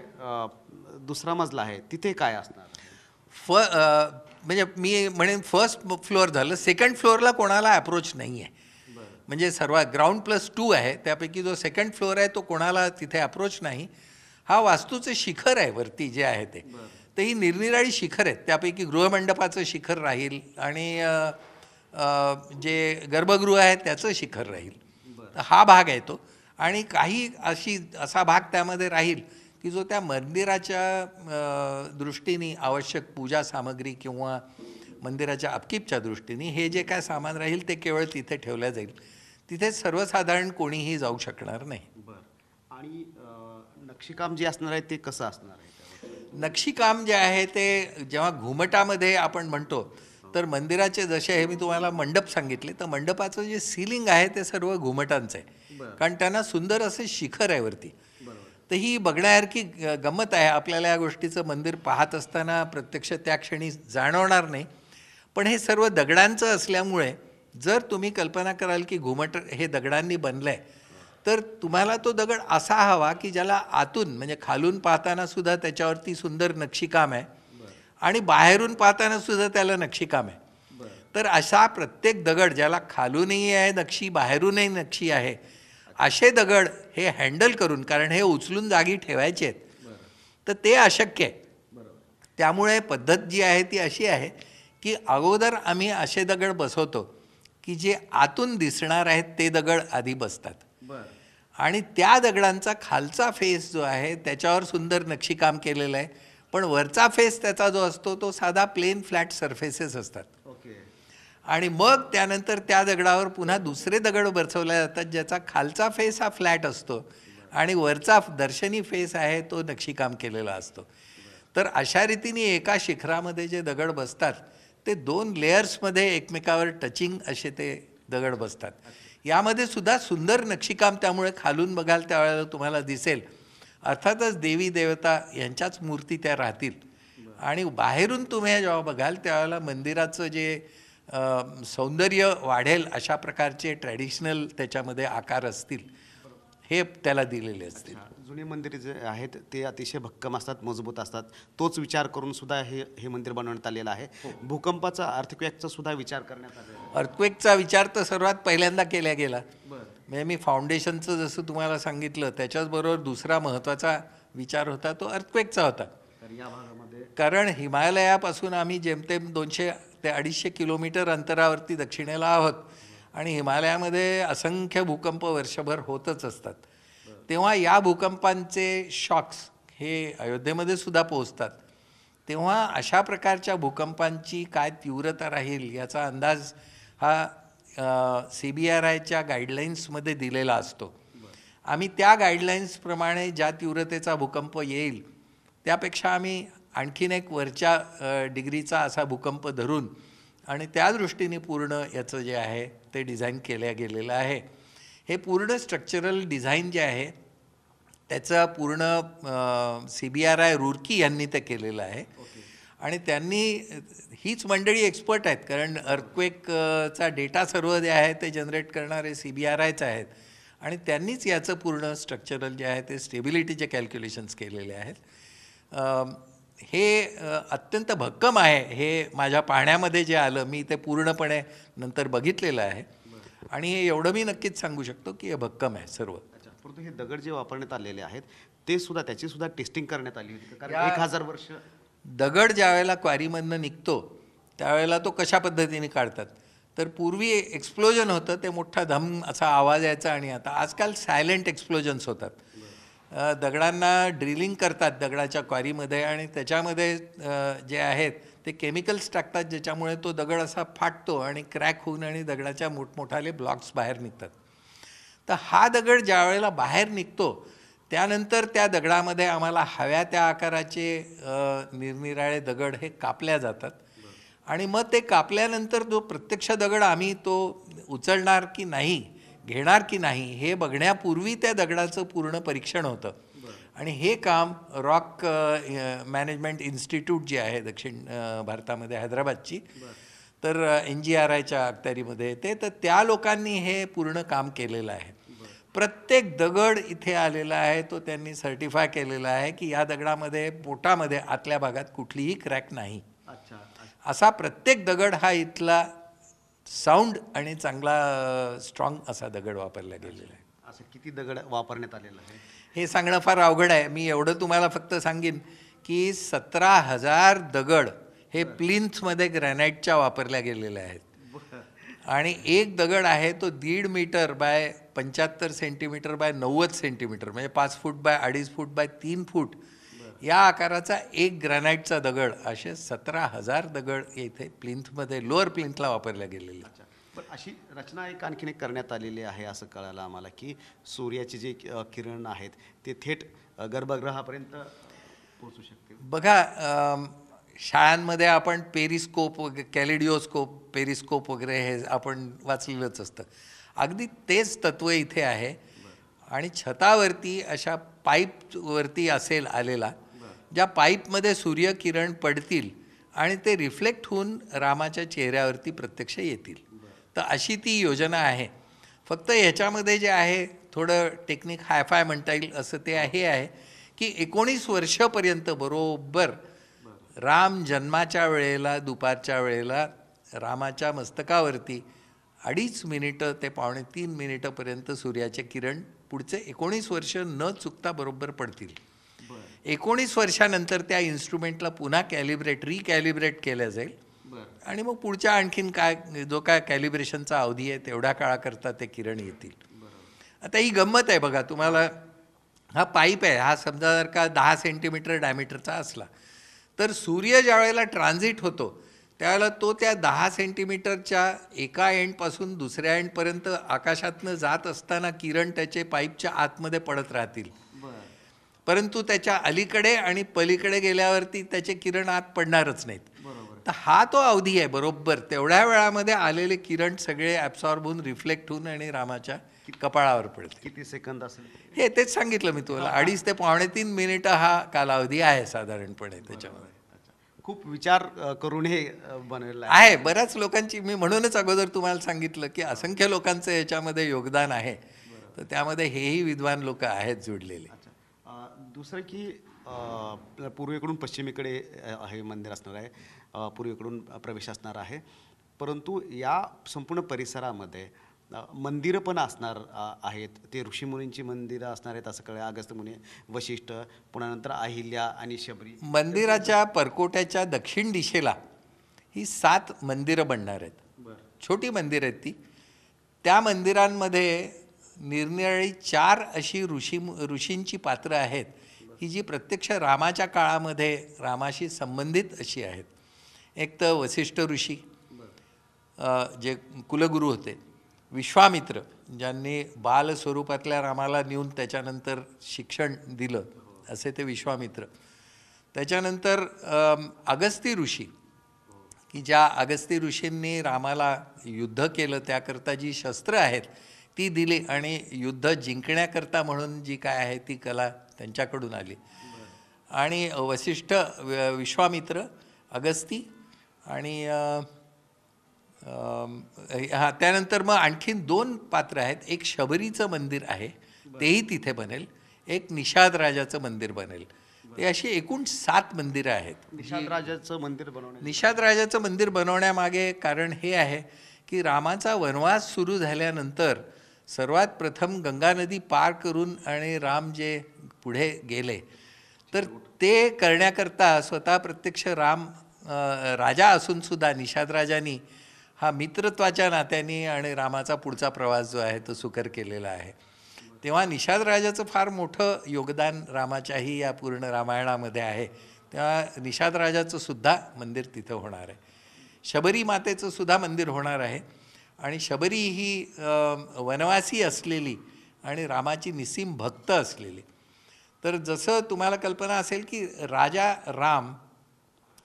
दुसरा मजला आहे तिथे काय असणार? म्हणजे मी म्हणेन फर्स्ट फ्लोअर झालं. सेकंड फ्लोअरला कोणाला अप्रोच नाही आहे. म्हणजे ग्राउंड +2 आहे, त्यापैकी जो सेकंड फ्लोअर आहे तो कोणाला तिथे अप्रोच नाही. हा वास्तूचं शिखर आहे वरती जे आहे ते. तर ही निरनिराळी शिखर आहेत, त्यापैकी गृहमंडपाचं शिखर राहील आणि जे गर्भगृह आहे त्याचं शिखर राहील. हा भाग आहे तो. आणि काही असा भाग त्यामध्ये राहील की जो त्या मंदिराच्या दृष्टीने आवश्यक पूजा सामग्री किंवा मंदिराच्या अपकीपच्या दृष्टीने हे जे काय सामान राहील ते केवळ तिथे ठेवल्या जाईल. तिथे सर्वसाधारण कोणीही जाऊ शकणार नाही. आणि नक्षीकाम जे असणार आहे ते कसं असणार आहे? नक्षीकाम जे आहे ते जेव्हा घुमटामध्ये आपण म्हणतो तर मंदिराचे जसे हे मी तुम्हाला मंडप सांगितले, तर मंडपाचं जे सिलिंग आहे ते सर्व घुमटांचं आहे. कारण त्यांना सुंदर असे शिखर आहे वरती. तर ही बघण्यासारखी गंमत आहे. आपल्याला या गोष्टीचं मंदिर पाहत असताना प्रत्यक्ष त्या क्षणी जाणवणार नाही, पण हे सर्व दगडांचं असल्यामुळे जर तुम्ही कल्पना कराल की घुमट हे दगडांनी बनलं आहे तर तुम्हाला तो दगड असा हवा की ज्याला आतून म्हणजे खालून पाहताना सुद्धा त्याच्यावरती सुंदर नक्षीकाम आहे आणि बाहेरून पाहताना सुद्धा त्याला नक्षीकाम आहे. तर असा प्रत्येक दगड ज्याला खालूनही आहे नक्षी, बाहेरूनही नक्षी आहे, असे दगड हे हँडल करून, कारण हे उचलून जागी ठेवायचे आहेत, तर ते अशक्य आहे. त्यामुळे पद्धत जी आहे ती अशी आहे की अगोदर आम्ही असे दगड बसवतो की जे आतून दिसणार आहेत ते दगड आधी बसतात आणि त्या दगडांचा खालचा फेस जो आहे त्याच्यावर सुंदर नक्षीकाम केलेलं आहे, पण वरचा फेस त्याचा जो असतो तो साधा प्लेन फ्लॅट सरफेसेस असतात. आणि मग त्यानंतर त्या दगडावर पुन्हा दुसरे दगड बसवले जातात ज्याचा खालचा फेस हा फ्लॅट असतो आणि वरचा दर्शनी फेस आहे तो नक्षीकाम केलेला असतो. तर अशा रीतीने एका शिखरामध्ये जे दगड बसतात ते 2 लेयर्समध्ये एकमेकावर टचिंग असे ते दगड बसतात. यामध्ये सुद्धा सुंदर नक्षीकाम त्यामुळे खालून बघाल त्यावेळेला तुम्हाला दिसेल. अर्थातच देवी देवता यांच्याच मूर्ती त्या राहतील आणि बाहेरून तुम्ही जेव्हा बघाल त्यावेळेला मंदिराचं जे सौंदर्य वाढेल अशा प्रकारचे ट्रॅडिशनल त्याच्यामध्ये आकार असतील, हे त्याला दिलेले असतील. जुने मंदिर जे आहेत ते अतिशय भक्कम असतात, मजबूत असतात. तोच विचार करून सुद्धा हे मंदिर बनवण्यात आलेलं आहे. भूकंपाचा, अर्थक्वेकचा सुद्धा विचार करण्यात आलेला. अर्थक्वेकचा विचार तर सर्वात पहिल्यांदा केला गेला. म्हणजे मी फाउंडेशनचं जसं तुम्हाला सांगितलं त्याच्याचबरोबर दुसरा महत्त्वाचा विचार होता तो अर्थक्वेकचा होता. या भागामध्ये कारण हिमालयापासून आम्ही जेमतेम 200 ते 250 किलोमीटर अंतरावरती दक्षिणेला आहोत आणि हिमालयामध्ये असंख्य भूकंप वर्षभर होतच असतात. तेव्हा या भूकंपांचे शॉक्स हे अयोध्येमध्ये सुद्धा पोहोचतात. तेव्हा अशा प्रकारच्या भूकंपांची काय तीव्रता राहील याचा अंदाज हा CBRIच्या गाईडलाईन्समध्ये दिलेला असतो. आम्ही त्या गाईडलाईन्सप्रमाणे ज्या तीव्रतेचा भूकंप येईल त्यापेक्षा आम्ही आणखीन एक वरच्या डिग्रीचा असा भूकंप धरून आणि त्या दृष्टीने पूर्ण याचं जे आहे ते डिझाईन केलं गेलेलं आहे. हे पूर्ण स्ट्रक्चरल डिझाईन जे आहे त्याचं पूर्ण CBRI रुर्की यांनी ते केलेलं आहे. आणि त्यांनी, हीच मंडळी एक्सपर्ट आहेत कारण अर्थक्वेकचा डेटा सर्व जे आहे ते जनरेट करणारे CBRIच आहेत आणि त्यांनीच याचं पूर्ण स्ट्रक्चरल जे आहे ते स्टेबिलिटीचे कॅल्क्युलेशन्स केलेले आहेत. हे अत्यंत भक्कम आहे. हे माझ्या पाहण्यामध्ये जे आलं, मी ते पूर्णपणे नंतर बघितलेलं आहे आणि हे एवढं मी नक्कीच सांगू शकतो की हे भक्कम आहे सर्व. परंतु हे दगड जे वापरण्यात आलेले आहेत ते सुद्धा, त्याची सुद्धा टेस्टिंग करण्यात आली होती. कारण 1000 वर्ष दगड ज्या वेळेला क्वारीमधनं निघतो त्यावेळेला तो कशा पद्धतीने काढतात, तर पूर्वी एक्सप्लोजन होतं, ते मोठा धम असा आवाज यायचा आणि आता आजकाल सायलेंट एक्सप्लोजन्स होतात. दगडांना ड्रिलिंग करतात दगडाच्या क्वारीमध्ये आणि त्याच्यामध्ये जे आहेत ते केमिकल्स टाकतात ज्याच्यामुळे तो दगड असा फाटतो आणि क्रॅक होऊन आणि दगडाच्या मोठमोठाले ब्लॉक्स बाहेर निघतात. तर हा दगड ज्या वेळेला बाहेर निघतो त्यानंतर त्या दगडामध्ये आम्हाला हव्या त्या आकाराचे निरनिराळे दगड हे कापल्या जातात आणि मग ते कापल्यानंतर जो प्रत्यक्ष दगड आम्ही तो उचलणार की नाही, घेणार की नाही हे बघण्यापूर्वी त्या दगडाचं पूर्ण परीक्षण होतं. आणि हे काम रॉक मॅनेजमेंट इन्स्टिट्यूट जी आहे दक्षिण भारतामध्ये हैदराबादची, तर NGRIच्या अखत्यारीमध्ये येते, तर त्या लोकांनी हे पूर्ण काम केलेलं आहे. प्रत्येक दगड इथे आलेला आहे तो त्यांनी सर्टिफाय केलेला आहे की या दगडामध्ये पोटामध्ये आतल्या भागात कुठलीही क्रॅक नाही. असा प्रत्येक दगड हा इथला साऊंड आणि चांगला स्ट्रॉंग असा दगड वापरला गेलेला आहे. असं किती दगड वापरण्यात आलेलं आहे हे सांगणं फार अवघड आहे. मी एवढं तुम्हाला फक्त सांगेन की 17,000 दगड हे प्लिंथमध्ये ग्रॅनाईटच्या वापरल्या गेलेल्या आहेत आणि एक दगड आहे तो 1.5 metre by 75 centimetre by 90 centimetre, म्हणजे 5 फूट बाय 2.5 फूट बाय 3 फूट या आकाराचा एक ग्रॅनाईटचा दगड, असे 17,000 दगड इथे प्लिंथमध्ये, लोअर प्लिंथला वापरल्या गेलेले. पण अशी रचना एक आणखीन एक करण्यात आलेली आहे असं कळालं आम्हाला की सूर्याचे जे किरण आहेत ते थेट गर्भगृहापर्यंत पोहोचू शकते. बघा, शाळांमध्ये आपण पेरिस्कोप वगैरे, कॅलिडिओस्कोप, पेरिस्कोप वगैरे हे आपण वाचलेलंच असतं. अगदी तेच तत्त्व इथे आहे आणि छतावरती अशा पाईपवरती असेल आलेला, ज्या पाईपमध्ये सूर्यकिरण पडतील आणि ते रिफ्लेक्ट होऊन रामाच्या चेहऱ्यावरती प्रत्यक्ष येतील. तर अशी ती योजना आहे. फक्त ह्याच्यामध्ये जे आहे थोडं टेक्निक हायफाय म्हणता येईल असं ते हे आहे की 19 वर्षापर्यंत बरोबर राम जन्माच्या वेळेला दुपारच्या वेळेला रामाच्या मस्तकावरती 2.5 मिनिटं ते 2.75 मिनिटंपर्यंत सूर्याचे किरण पुढचे 19 वर्ष न चुकता बरोबर पडतील. 19 वर्षानंतर त्या इन्स्ट्रुमेंटला पुन्हा रिकॅलिब्रेट केलं जाईल आणि मग पुढच्या आणखीन काय जो काय कॅलिब्रेशनचा अवधी आहे तेवढ्या काळाकरता ते किरण येतील. आता ही गंमत आहे बघा, तुम्हाला हा पाईप आहे, हा समजा जर का 10 सेंटीमीटर डायमीटरचा असला तर सूर्य ज्या वेळेला ट्रान्झिट होतो त्यावेळेला तो त्या 10 सेंटीमीटरच्या एका एंडपासून दुसऱ्या एंडपर्यंत आकाशातनं जात असताना किरण त्याचे पाईपच्या आतमध्ये पडत राहतील, परंतु त्याच्या अलीकडे आणि पलीकडे गेल्यावरती त्याचे किरण आत पडणारच नाहीत. तर हा तो अवधी आहे, बरोबर तेवढ्या वेळामध्ये आलेले किरण सगळे ॲब्सॉर्ब होऊन रिफ्लेक्ट होऊन आणि रामाच्या कपाळावर पडते. किती सेकंद असेल हे तेच सांगितलं मी तुम्हाला, 2.5 ते 2.75 मिनिटं हा कालावधी आहे साधारणपणे. त्याच्यामध्ये खूप विचार करून हे बनवलेलं आहे बऱ्याच लोकांची. मी म्हणूनच अगोदर तुम्हाला सांगितलं की असंख्य लोकांचं याच्यामध्ये योगदान आहे, तर त्यामध्ये हेही विद्वान लोक आहेत जुडलेले. दुसरं की पूर्वेकडून पश्चिमेकडे हे मंदिर असणार आहे, पूर्वेकडून प्रवेश असणार आहे, परंतु या संपूर्ण परिसरामध्ये मंदिरं पण असणार आहेत. ते ऋषीमुनींची मंदिरं असणार आहेत असं कळलं. अगस्त्यमुनी, वशिष्ठ, पुन्हा नंतर अहिल्या आणि शबरी. मंदिराच्या परकोट्याच्या दक्षिण दिशेला ही 7 मंदिरं बनणार आहेत. छोटी मंदिरं आहेत ती. त्या मंदिरांमध्ये निरनिराळी 4 अशी ऋषींची पात्रं आहेत की जी प्रत्यक्ष रामाच्या काळामध्ये रामाशी संबंधित अशी आहेत. एक तर वसिष्ठ ऋषी जे कुलगुरू होते, विश्वामित्र ज्यांनी बाल स्वरूपातल्या रामाला नेऊन त्याच्यानंतर शिक्षण दिलं असे ते विश्वामित्र. त्याच्यानंतर अगस्ती ऋषी की ज्या अगस्ती ऋषींनी रामाला युद्ध केलं त्याकरता जी शस्त्र आहेत ती दिली आणि युद्ध जिंकण्याकरता म्हणून जी काय आहे ती कला त्यांच्याकडून आली. आणि वसिष्ठ, विश्वामित्र, अगस्ती आणि त्यानंतर मग आणखीन 2 पात्र आहेत. एक शबरीचं मंदिर आहे तेही तिथे बनेल, एक निषाद राजाचं मंदिर बनेल. ते अशी एकूण 7 मंदिरं आहेत. निषाद राजाचं मंदिर बनवण्यामागे कारण हे आहे की रामाचा वनवास सुरू झाल्यानंतर सर्वात प्रथम गंगा नदी पार करून आणि राम जे पुढे गेले तर ते करण्याकरता स्वतः प्रत्यक्ष राम राजा असून सुद्धा निषाद राजांनी हा मित्रत्वाच्या नात्याने आणि रामाचा पुढचा प्रवास जो आहे तो सुकर केलेला आहे. तेव्हा निषाद राजाचं फार मोठं योगदान रामाच्याही या पूर्ण रामायणामध्ये आहे. तेव्हा निषाद राजाचं सुद्धा मंदिर तिथं होणार आहे. शबरी मातेचं सुद्धा मंदिर होणार आहे. आणि शबरी ही वनवासी असलेली आणि रामाची निस्सीम भक्त असलेली. तर जसं तुम्हाला कल्पना असेल की राजा राम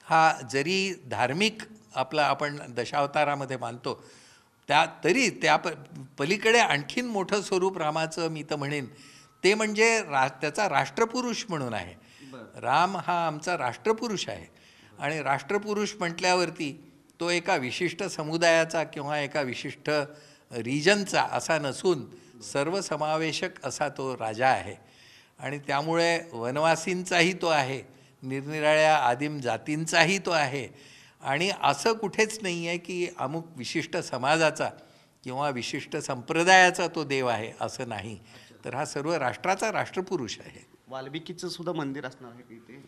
हा जरी धार्मिक आपला आपण दशावतारामध्ये मानतो तरी त्या पलीकडे आणखीन मोठं स्वरूप रामाचं मी तर म्हणेन ते म्हणजे त्याचा राष्ट्रपुरुष म्हणून आहे. राम हा आमचा राष्ट्रपुरुष आहे आणि राष्ट्रपुरुष म्हटल्यावरती तो एका विशिष्ट समुदायाचा किंवा एका विशिष्ट रिजनचा असा नसून सर्वसमावेशक असा तो राजा आहे. आणि त्यामुळे वनवासींचाही तो आहे, निरनिराळ्या आदिम जातींचाही तो आहे. आणि असं कुठेच नाही आहे की अमुक विशिष्ट समाजाचा किंवा विशिष्ट संप्रदायाचा तो देव आहे असं नाही. तर हा सर्व राष्ट्राचा राष्ट्रपुरुष आहे. वाल्मिकीचं सुद्धा मंदिर असणार आहे तिथे.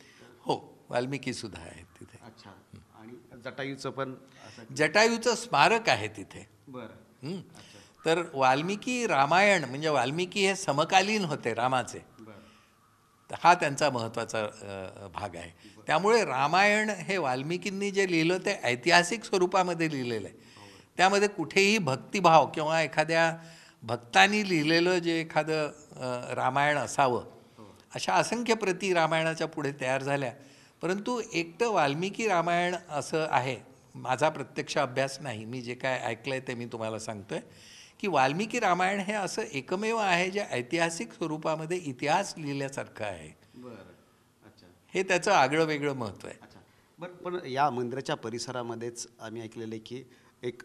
हो, वाल्मिकी सुद्धा आहे तिथे. अच्छा. आणि जटायूचं पण जटायूचं स्मारक आहे तिथे. बरं. तर वाल्मिकी रामायण म्हणजे वाल्मिकी हे समकालीन होते रामाचे, हा त्यांचा महत्त्वाचा भाग आहे. त्यामुळे रामायण हे वाल्मिकींनी जे लिहिलं ते ऐतिहासिक स्वरूपामध्ये लिहिलेलं आहे. त्यामध्ये कुठेही भक्तिभाव किंवा एखाद्या भक्तांनी लिहिलेलं जे एखादं रामायण असावं अशा असंख्य प्रती रामायणाच्या पुढे तयार झाल्या. परंतु एकटं वाल्मिकी रामायण असं आहे, माझा प्रत्यक्ष अभ्यास नाही, मी जे काय ऐकलं आहे ते मी तुम्हाला सांगतो आहे की वाल्मिकी रामायण हे असं एकमेव आहे जे ऐतिहासिक स्वरूपामध्ये इतिहास लिहिल्यासारखं आहे. हे त्याचं आगळं वेगळं महत्त्व आहे. बरं, पण या मंदिराच्या परिसरामध्येच आम्ही ऐकलेलं की एक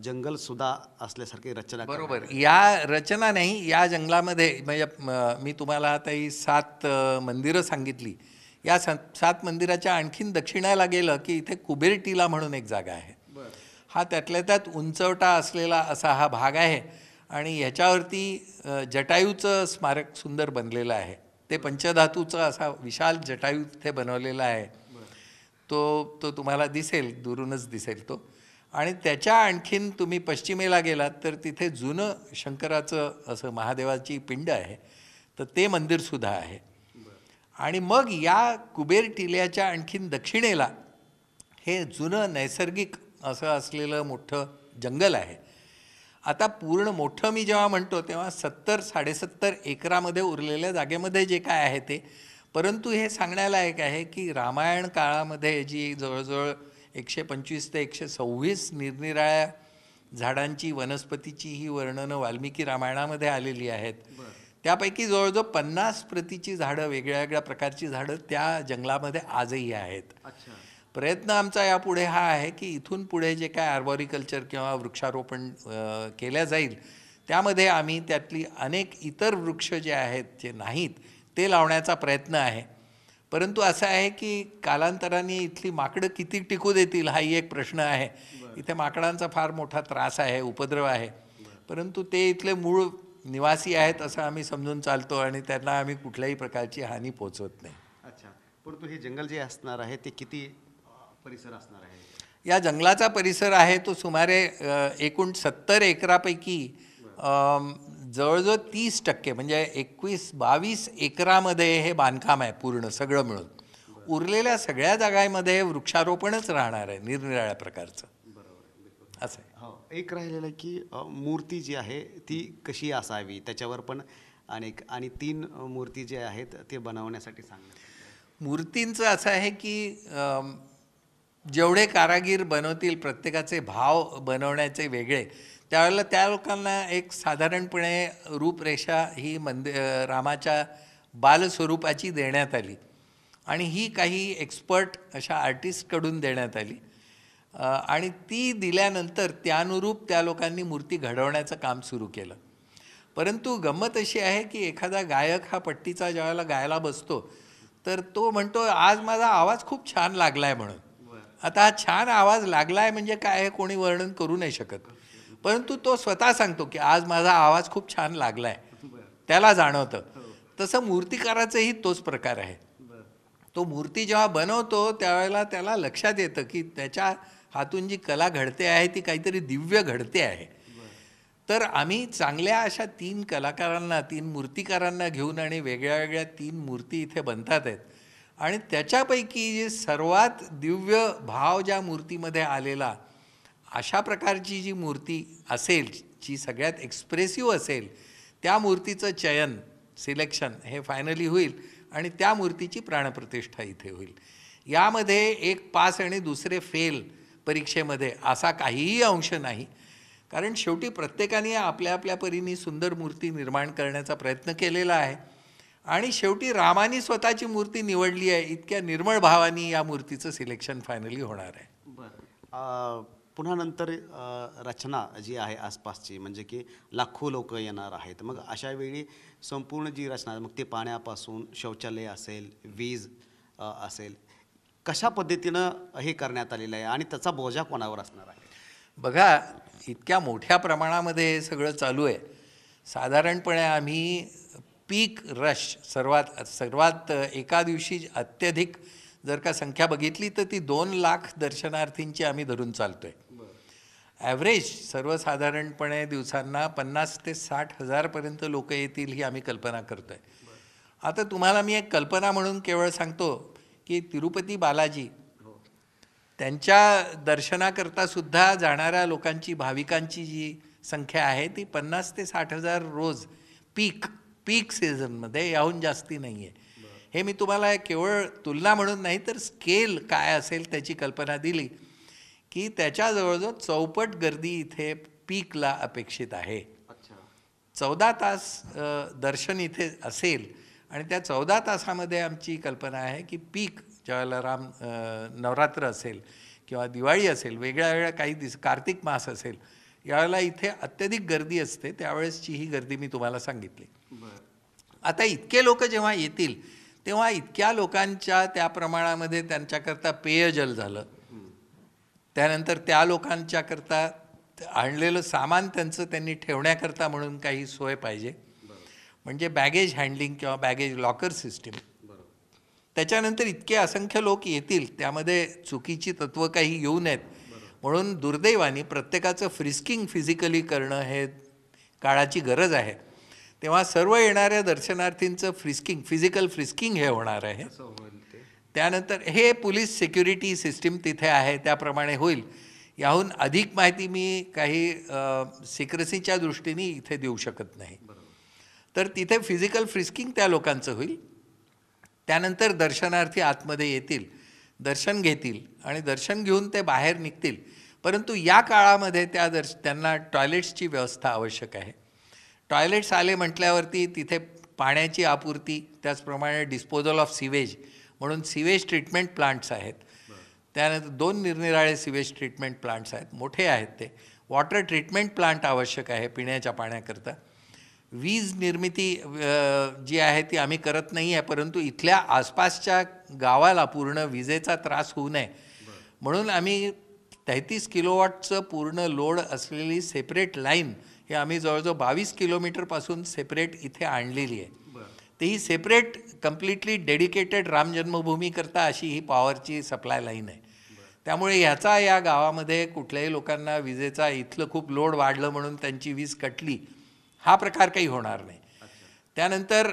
जंगल सुद्धा असल्यासारखी रचना. बरोबर. या रचना नाही, या जंगलामध्ये म्हणजे मी तुम्हाला आता ही 7 मंदिरं सांगितली. या 7 मंदिराच्या आणखीन दक्षिणाला गेलं की इथे कुबेर टीला म्हणून एक जागा आहे. हा त्यातल्या त्यात उंचवटा असलेला असा हा भाग आहे आणि ह्याच्यावरती जटायूचं स्मारक सुंदर बनलेलं आहे. ते पंचधातूचा असा विशाल जटायू तिथे बनवलेला आहे. तो तो तुम्हाला दिसेल, दुरूनच दिसेल तो. आणि त्याच्या आणखीन तुम्ही पश्चिमेला गेलात तर तिथे जुनं शंकराचं असं महादेवाची पिंड आहे, तर ते मंदिरसुद्धा आहे. आणि मग या कुबेर टिल्याच्या आणखीन दक्षिणेला हे जुनं नैसर्गिक असं असलेलं मोठं जंगल आहे. आता पूर्ण मोठं मी जेव्हा म्हणतो तेव्हा 70-70.5 एकरामध्ये उरलेल्या जागेमध्ये जे काय आहे ते, परंतु हे सांगण्यालायक आहे की रामायण काळामध्ये जी जवळजवळ 125 ते 126 निरनिराळ्या झाडांची वनस्पतीची ही वर्णनं वाल्मिकी रामायणामध्ये आलेली आहेत. त्यापैकी जवळजवळ 50 प्रतीची झाडं, वेगळ्या वेगळ्या प्रकारची झाडं त्या जंगलामध्ये आजही आहेत. प्रयत्न आमचा यापुढे हा आहे की इथून पुढे जे काय आर्बॉरिकल्चर किंवा वृक्षारोपण केल्या जाईल त्यामध्ये आम्ही त्यातली अनेक इतर वृक्ष जे आहेत जे नाहीत ते लावण्याचा प्रयत्न आहे. परंतु असं आहे की कालांतराने इथली माकडं किती टिकू देतील हाही एक प्रश्न आहे. इथे माकडांचा फार मोठा त्रास आहे, उपद्रव आहे. परंतु ते इथले मूळ निवासी आहेत असं आम्ही समजून चालतो आणि त्यांना आम्ही कुठल्याही प्रकारची हानी पोचवत नाही. अच्छा, परंतु हे जंगल जे असणार आहे ते किती परिसर असणार आहे? या जंगलाचा परिसर आहे तो सुमारे एकूण 70 एकरापैकी जवळजवळ 30% म्हणजे 21-22 एकरामध्ये हे बांधकाम आहे पूर्ण सगळं मिळून. उरलेल्या सगळ्या जागांमध्ये वृक्षारोपणच राहणार आहे निरनिराळ्या प्रकारचं. असं आहे. हो, एक राहिलेलं आहे की मूर्ती जी आहे ती कशी असावी त्याच्यावर पण आणि 3 मूर्ती जे आहेत ते बनवण्यासाठी सांगण्यात. मूर्तींचं असं आहे की जेवढे कारागीर बनवतील प्रत्येकाचे भाव बनवण्याचे वेगळे, त्यावेळेला त्या लोकांना एक साधारणपणे रूपरेषा ही रामाच्या बालस्वरूपाची देण्यात आली आणि ही काही एक्सपर्ट अशा आर्टिस्टकडून देण्यात आली आणि ती दिल्यानंतर त्यानुरूप त्या लोकांनी मूर्ती घडवण्याचं काम सुरू केलं. परंतु गंमत अशी आहे की एखादा गायक हा पट्टीचा ज्यावेळेला गायला बसतो तर तो म्हणतो आज माझा आवाज खूप छान लागला आहे म्हणून. आता हा छान आवाज लागला आहे म्हणजे काय हे कोणी वर्णन करू नाही शकत, परंतु तो स्वतः सांगतो की आज माझा आवाज खूप छान लागला आहे, त्याला जाणवतं. तसं मूर्तिकाराचंही तोच प्रकार आहे. तो मूर्ती जेव्हा बनवतो त्यावेळेला त्याला लक्षात येतं की त्याच्या हातून जी कला घडते आहे ती काहीतरी दिव्य घडते आहे. तर आम्ही चांगल्या अशा 3 कलाकारांना 3 मूर्तिकारांना घेऊन आणि वेगळ्या वेगळ्या 3 मूर्ती इथे बनतात आहेत आणि त्याच्यापैकी जे सर्वात दिव्य भाव ज्या मूर्तीमध्ये आलेला अशा प्रकारची जी मूर्ती असेल जी सगळ्यात एक्सप्रेसिव्ह असेल त्या मूर्तीचं चयन सिलेक्शन हे फायनली होईल आणि त्या मूर्तीची प्राणप्रतिष्ठा इथे होईल. यामध्ये एक पास आणि दुसरे फेल परीक्षेमध्ये असा काहीही अंश नाही, कारण शेवटी प्रत्येकाने आपल्या आपल्या परीने सुंदर मूर्ती निर्माण करण्याचा प्रयत्न केलेला आहे आणि शेवटी रामानी स्वतःची मूर्ती निवडली आहे. इतक्या निर्मळ भावाने या मूर्तीचं सिलेक्शन फायनली होणार आहे. पुन्हा नंतर रचना जी आहे आसपासची म्हणजे की लाखो लोक येणार आहेत, मग अशा वेळी संपूर्ण जी रचना मग ते पाण्यापासून शौचालय असेल, वीज असेल, कशा पद्धतीनं हे करण्यात आलेलं आहे आणि त्याचा बोजा कोणावर असणार आहे? बघा, इतक्या मोठ्या प्रमाणामध्ये हे सगळं चालू आहे. साधारणपणे आम्ही पीक रश सर्वात एका दिवशी अत्यधिक जर का संख्या बघितली तर ती 2 लाख दर्शनार्थींची आम्ही धरून चालतो आहे. ॲव्हरेज सर्वसाधारणपणे दिवसांना 50 ते 60 हजारपर्यंत लोक येतील ही आम्ही कल्पना करतो आहे. आता तुम्हाला मी एक कल्पना म्हणून केवळ सांगतो की तिरुपती बालाजी त्यांच्या दर्शनाकरता सुद्धा जाणाऱ्या लोकांची, भाविकांची जी संख्या आहे ती 50 ते 60 हजार रोज पीक सीझनमध्ये, याहून जास्ती नाही आहे. हे मी तुम्हाला केवळ तुलना म्हणून नाही तर स्केल काय असेल त्याची कल्पना दिली की त्याच्या जवळजवळ चौपट गर्दी इथे पीकला अपेक्षित आहे. 14 तास दर्शन इथे असेल आणि त्या 14 तासामध्ये आमची कल्पना आहे की पीक ज्यावेळेला नवरात्र असेल किंवा दिवाळी असेल, वेगळ्या वेगळ्या काही कार्तिक मास असेल, यावेळेला इथे अत्यधिक गर्दी असते. त्यावेळेसची ही गर्दी मी तुम्हाला सांगितली. आता इतके लोक जेव्हा येतील तेव्हा इतक्या लोकांच्या त्या प्रमाणामध्ये त्यांच्याकरता पेयजल झालं, त्यानंतर त्या लोकांच्याकरता आणलेलं सामान त्यांचं त्यांनी ठेवण्याकरता म्हणून काही सोय पाहिजे, म्हणजे बॅगेज हँडलिंग किंवा बॅगेज लॉकर सिस्टीम. त्याच्यानंतर इतके असंख्य लोक येतील, त्यामध्ये चुकीची तत्त्वं काही येऊ नयेत म्हणून दुर्दैवाने प्रत्येकाचं फ्रिस्किंग फिजिकली करणं हे काळाची गरज आहे. तेव्हा सर्व येणाऱ्या दर्शनार्थींचं फिजिकल फ्रिस्किंग हे होणार आहे. त्यानंतर हे पोलीस सिक्युरिटी सिस्टीम तिथे आहे त्याप्रमाणे होईल. याहून अधिक माहिती मी काही सिक्रेसीच्या दृष्टीने इथे देऊ शकत नाही. तर तिथे फिजिकल फ्रिस्किंग त्या लोकांचं होईल. त्यानंतर दर्शनार्थी आतमध्ये येतील, दर्शन घेतील आणि दर्शन घेऊन ते बाहेर निघतील. परंतु या काळामध्ये त्यांना टॉयलेट्सची व्यवस्था आवश्यक आहे. टॉयलेट्स आले म्हटल्यावरती तिथे पाण्याची आपूर्ती, त्याचप्रमाणे डिस्पोजल ऑफ सिवेज म्हणून सिवेज ट्रीटमेंट प्लांट्स आहेत. त्यानंतर 2 निरनिराळे सिवेज ट्रीटमेंट प्लांट्स आहेत, मोठे आहेत ते. वॉटर ट्रीटमेंट प्लांट आवश्यक आहे पिण्याच्या पाण्याकरता. वीज निर्मिती जी आहे ती आम्ही करत नाही आहे, परंतु इथल्या आसपासच्या गावाला पूर्ण विजेचा त्रास होऊ नये म्हणून आम्ही 33 किलोवॉटचं पूर्ण लोड असलेली सेपरेट लाईन हे आम्ही जवळजवळ 22 किलोमीटरपासून सेपरेट इथे आणलेली आहे. ते ही सेपरेट कम्प्लिटली डेडिकेटेड राम जन्मभूमीकरता अशी ही पॉवरची सप्लाय लाईन आहे. त्यामुळे ह्याचा या गावामध्ये कुठल्याही लोकांना विजेचा इथलं खूप लोड वाढलं म्हणून त्यांची वीज कटली हा प्रकार काही होणार नाही. त्यानंतर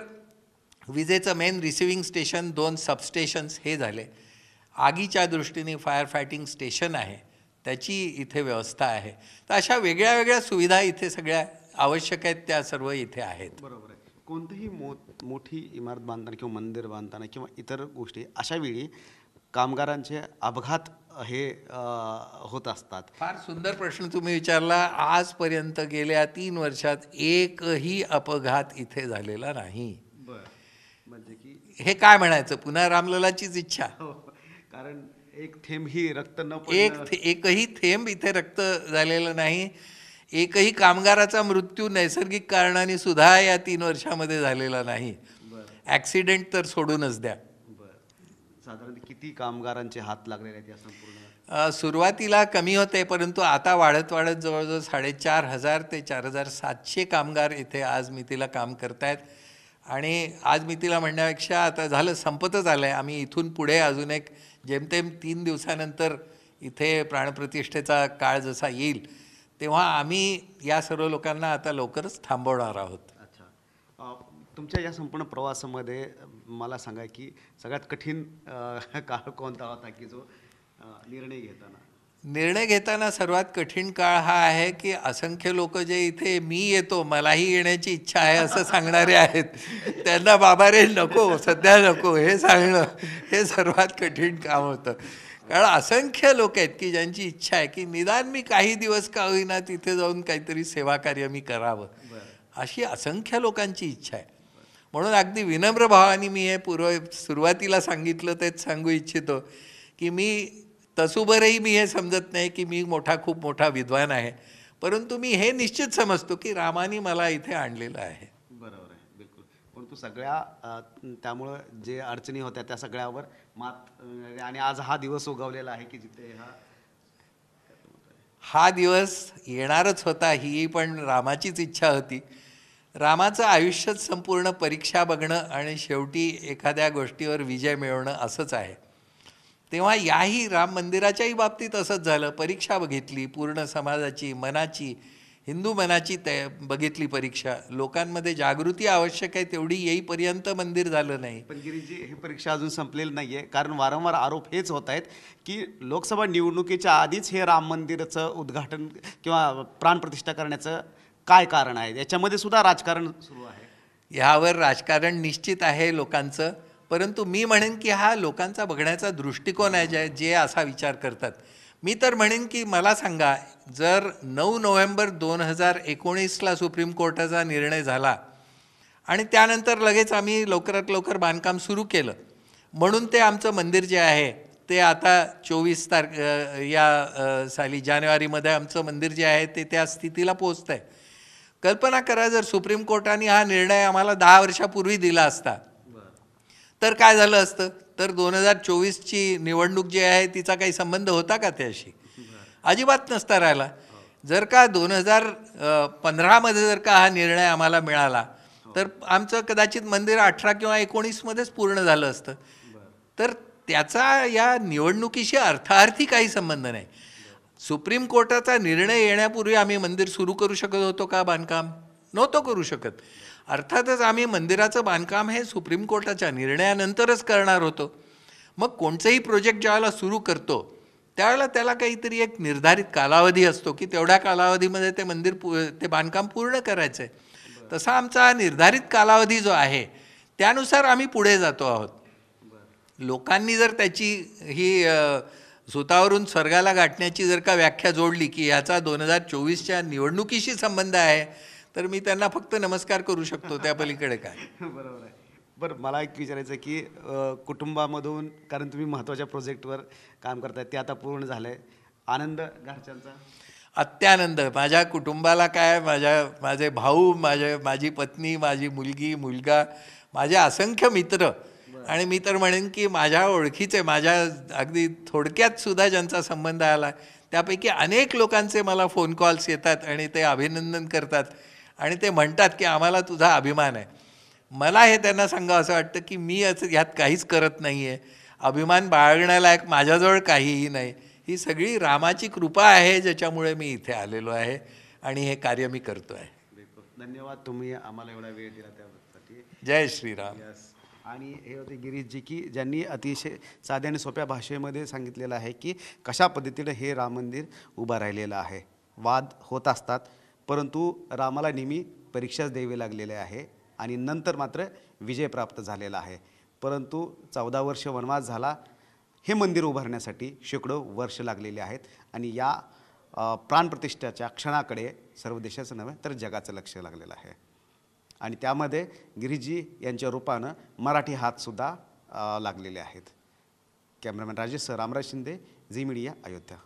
विजेचं मेन रिसिव्हिंग स्टेशन, 2 सबस्टेशन्स हे झाले. आगीच्या दृष्टीने फायर फायटिंग स्टेशन आहे, त्याची इथे व्यवस्था आहे. तर अशा वेगळ्या वेगळ्या सुविधा इथे सगळ्या आवश्यक आहेत, त्या सर्व इथे आहेत. बरोबर आहे. कोणतीही मोठी इमारत बांधताना किंवा मंदिर बांधताना किंवा इतर गोष्टी अशा वेळी कामगारांचे अपघात हे होत असतात. फार सुंदर प्रश्न तुम्ही विचारला. आजपर्यंत गेल्या 3 वर्षात एकही अपघात इथे झालेला नाही. म्हणजे की हे काय म्हणायचं, पुन्हा रामललाचीच इच्छा. कारण एक थेंबही रक्त न एकही थेंब इथे रक्त झालेलं नाही. एकही कामगाराचा मृत्यू नैसर्गिक कारणाने सुद्धा या 3 वर्षामध्ये झालेला नाही. ॲक्सिडेंट तर सोडूनच द्या. साधारण किती कामगारांचे हात लागलेले आहेत या संपूर्ण? सुरुवातीला कमी होते, परंतु आता वाढत वाढत जवळजवळ 4,500 ते 4,700 कामगार इथे आज मितीला काम करत आहेत. आणि आज मितीला म्हणण्यापेक्षा आता झालं, संपतच आलं आहे. आम्ही इथून पुढे अजून एक जेमतेम 3 दिवसानंतर इथे प्राणप्रतिष्ठेचा काळ जसा येईल तेव्हा आम्ही या सर्व लोकांना आता लवकरच थांबवणार आहोत. अच्छा. तुमच्या या संपूर्ण प्रवासामध्ये मला सांगा की सगळ्यात कठीण काळ कोणता होता की जो निर्णय घेताना सर्वात कठीण काळ हा आहे की असंख्य लोक जे इथे मी येतो मलाही येण्याची इच्छा आहे असं सांगणारे आहेत, त्यांना बाबा रे नको, सध्या नको हे सांगणं हे सर्वात कठीण काम होतं. कारण असंख्य लोक आहेत की ज्यांची इच्छा आहे की निदान मी काही दिवस का होईना तिथे जाऊन काहीतरी सेवा कार्य मी करावं, अशी असंख्य लोकांची इच्छा आहे. म्हणून अगदी विनम्र भावाने मी हे सुरुवातीला सांगितलं तेच सांगू इच्छितो की मी तसुबरही मी हे समजत नाही की मी खूप मोठा विद्वान आहे, परंतु मी हे निश्चित समजतो की रामाने मला इथे आणलेलं आहे. बरोबर आहे, बिलकुल. परंतु सगळ्या त्यामुळं जे अडचणी होत्या त्या सगळ्यावर मात आणि आज हा दिवस उगवलेला आहे की जिथे हा दिवस येणारच होता, ही पण रामाचीच इच्छा होती. रामाचं आयुष्यच संपूर्ण परीक्षा बघणं आणि शेवटी एखाद्या गोष्टीवर विजय मिळवणं असंच आहे. तेव्हा याही राम मंदिराच्याही बाबतीत असंच झालं. परीक्षा बघितली पूर्ण समाजाची, मनाची, हिंदू मनाची बघितली परीक्षा. लोकांमध्ये जागृती आवश्यक आहे तेवढी येईपर्यंत मंदिर झालं नाही. पण गिरीजी, ही परीक्षा अजून संपलेली नाही आहे, कारण वारंवार आरोप हेच होत आहेत की लोकसभा निवडणुकीच्या आधीच हे राम मंदिराचं उद्घाटन किंवा प्राणप्रतिष्ठा करण्याचं काय कारण आहे? याच्यामध्ये सुद्धा राजकारण सुरू आहे. ह्यावर राजकारण निश्चित आहे लोकांचं, परंतु मी म्हणेन की हा लोकांचा बघण्याचा दृष्टिकोन आहे जे असा विचार करतात. मी तर म्हणेन की मला सांगा, जर 9 नोव्हेंबर 2019ला सुप्रीम कोर्टाचा निर्णय झाला आणि त्यानंतर लगेच आम्ही लवकरात लवकर बांधकाम सुरू केलं म्हणून ते आमचं मंदिर जे आहे ते आता 24 या साली जानेवारीमध्ये आमचं मंदिर जे आहे ते त्या स्थितीला पोहोचतं आहे. कल्पना करा, जर सुप्रीम कोर्टाने हा निर्णय आम्हाला 10 वर्षापूर्वी दिला असता तर काय झालं असतं? तर 2024ची निवडणूक जी आहे तिचा काही संबंध होता का त्याशी? अजिबात नसता राहिला. जर का 2015मध्ये जर का हा निर्णय आम्हाला मिळाला तर आमचं कदाचित मंदिर 18 किंवा 19मध्येच पूर्ण झालं असतं. तर त्याचा या निवडणुकीशी अर्थार्थी काही संबंध नाही. सुप्रीम कोर्टाचा निर्णय येण्यापूर्वी आम्ही मंदिर सुरू करू शकत होतो का बांधकाम? नव्हतो करू शकत. अर्थातच आम्ही मंदिराचं बांधकाम हे सुप्रीम कोर्टाच्या निर्णयानंतरच करणार होतो. मग कोणतंही प्रोजेक्ट ज्यावेळेला सुरू करतो त्यावेळेला त्याला काहीतरी एक निर्धारित कालावधी असतो की तेवढ्या कालावधीमध्ये ते मंदिर ते बांधकाम पूर्ण करायचं आहे. तसा आमचा निर्धारित कालावधी जो आहे त्यानुसार आम्ही पुढे जातो आहोत. लोकांनी जर त्याची ही सुतावरून स्वर्गाला गाठण्याची जर का व्याख्या जोडली की ह्याचा 2024च्या निवडणुकीशी संबंध आहे तर मी त्यांना फक्त नमस्कार करू शकतो. त्या पलीकडे काय. बरोबर आहे. बरं, मला एक विचारायचं आहे की कुटुंबामधून, कारण तुम्ही महत्त्वाच्या प्रोजेक्टवर काम करताय, ते आता पूर्ण झालं आहे, आनंद घरच्यांचा? अत्यानंद. माझ्या कुटुंबाला काय, माझे भाऊ, माझी पत्नी, माझी मुलगी, मुलगा, माझे असंख्य मित्र, आणि मी तर म्हणेन की माझ्या ओळखीचे, माझ्या अगदी थोडक्यात सुद्धा ज्यांचा संबंध आला त्यापैकी अनेक लोकांचे मला फोन कॉल्स येतात आणि ते अभिनंदन करतात आणि ते म्हणतात की आम्हाला तुझा अभिमान आहे. मला हे त्यांना सांगावं असं वाटतं की मी ह्यात काहीच करत नाही आहे. अभिमान बाळगण्यालायक माझ्याजवळ काहीही नाही. ही सगळी रामाची कृपा आहे ज्याच्यामुळे मी इथे आलेलो आहे आणि हे कार्य मी करतो आहे. धन्यवाद, तुम्ही आम्हाला एवढा वेळ दिला त्यासाठी. जय श्रीराम. आणि हे होते गिरीशजी की ज्यांनी अतिशय साध्या आणि सोप्या भाषेमध्ये सांगितलेलं आहे की कशा पद्धतीनं हे राम मंदिर उभं राहिलेलं आहे. वाद होत असतात, परंतु रामाला नेहमी परीक्षाच द्यावी लागलेली आहे आणि नंतर मात्र विजय प्राप्त झालेला आहे. परंतु 14 वर्ष वनवास झाला. हे मंदिर उभारण्यासाठी शेकडो वर्ष लागलेले आहेत आणि या प्राणप्रतिष्ठेच्या क्षणाकडे सर्व देशाचं नव्हे तर जगाचं लक्ष लागलेलं आहे. आणि त्यामध्ये गिरीशजी यांच्या रूपानं मराठी हातसुद्धा लागलेले आहेत. Cameraman Rajesh, Ramraj Shinde, Zee media, Ayodhya.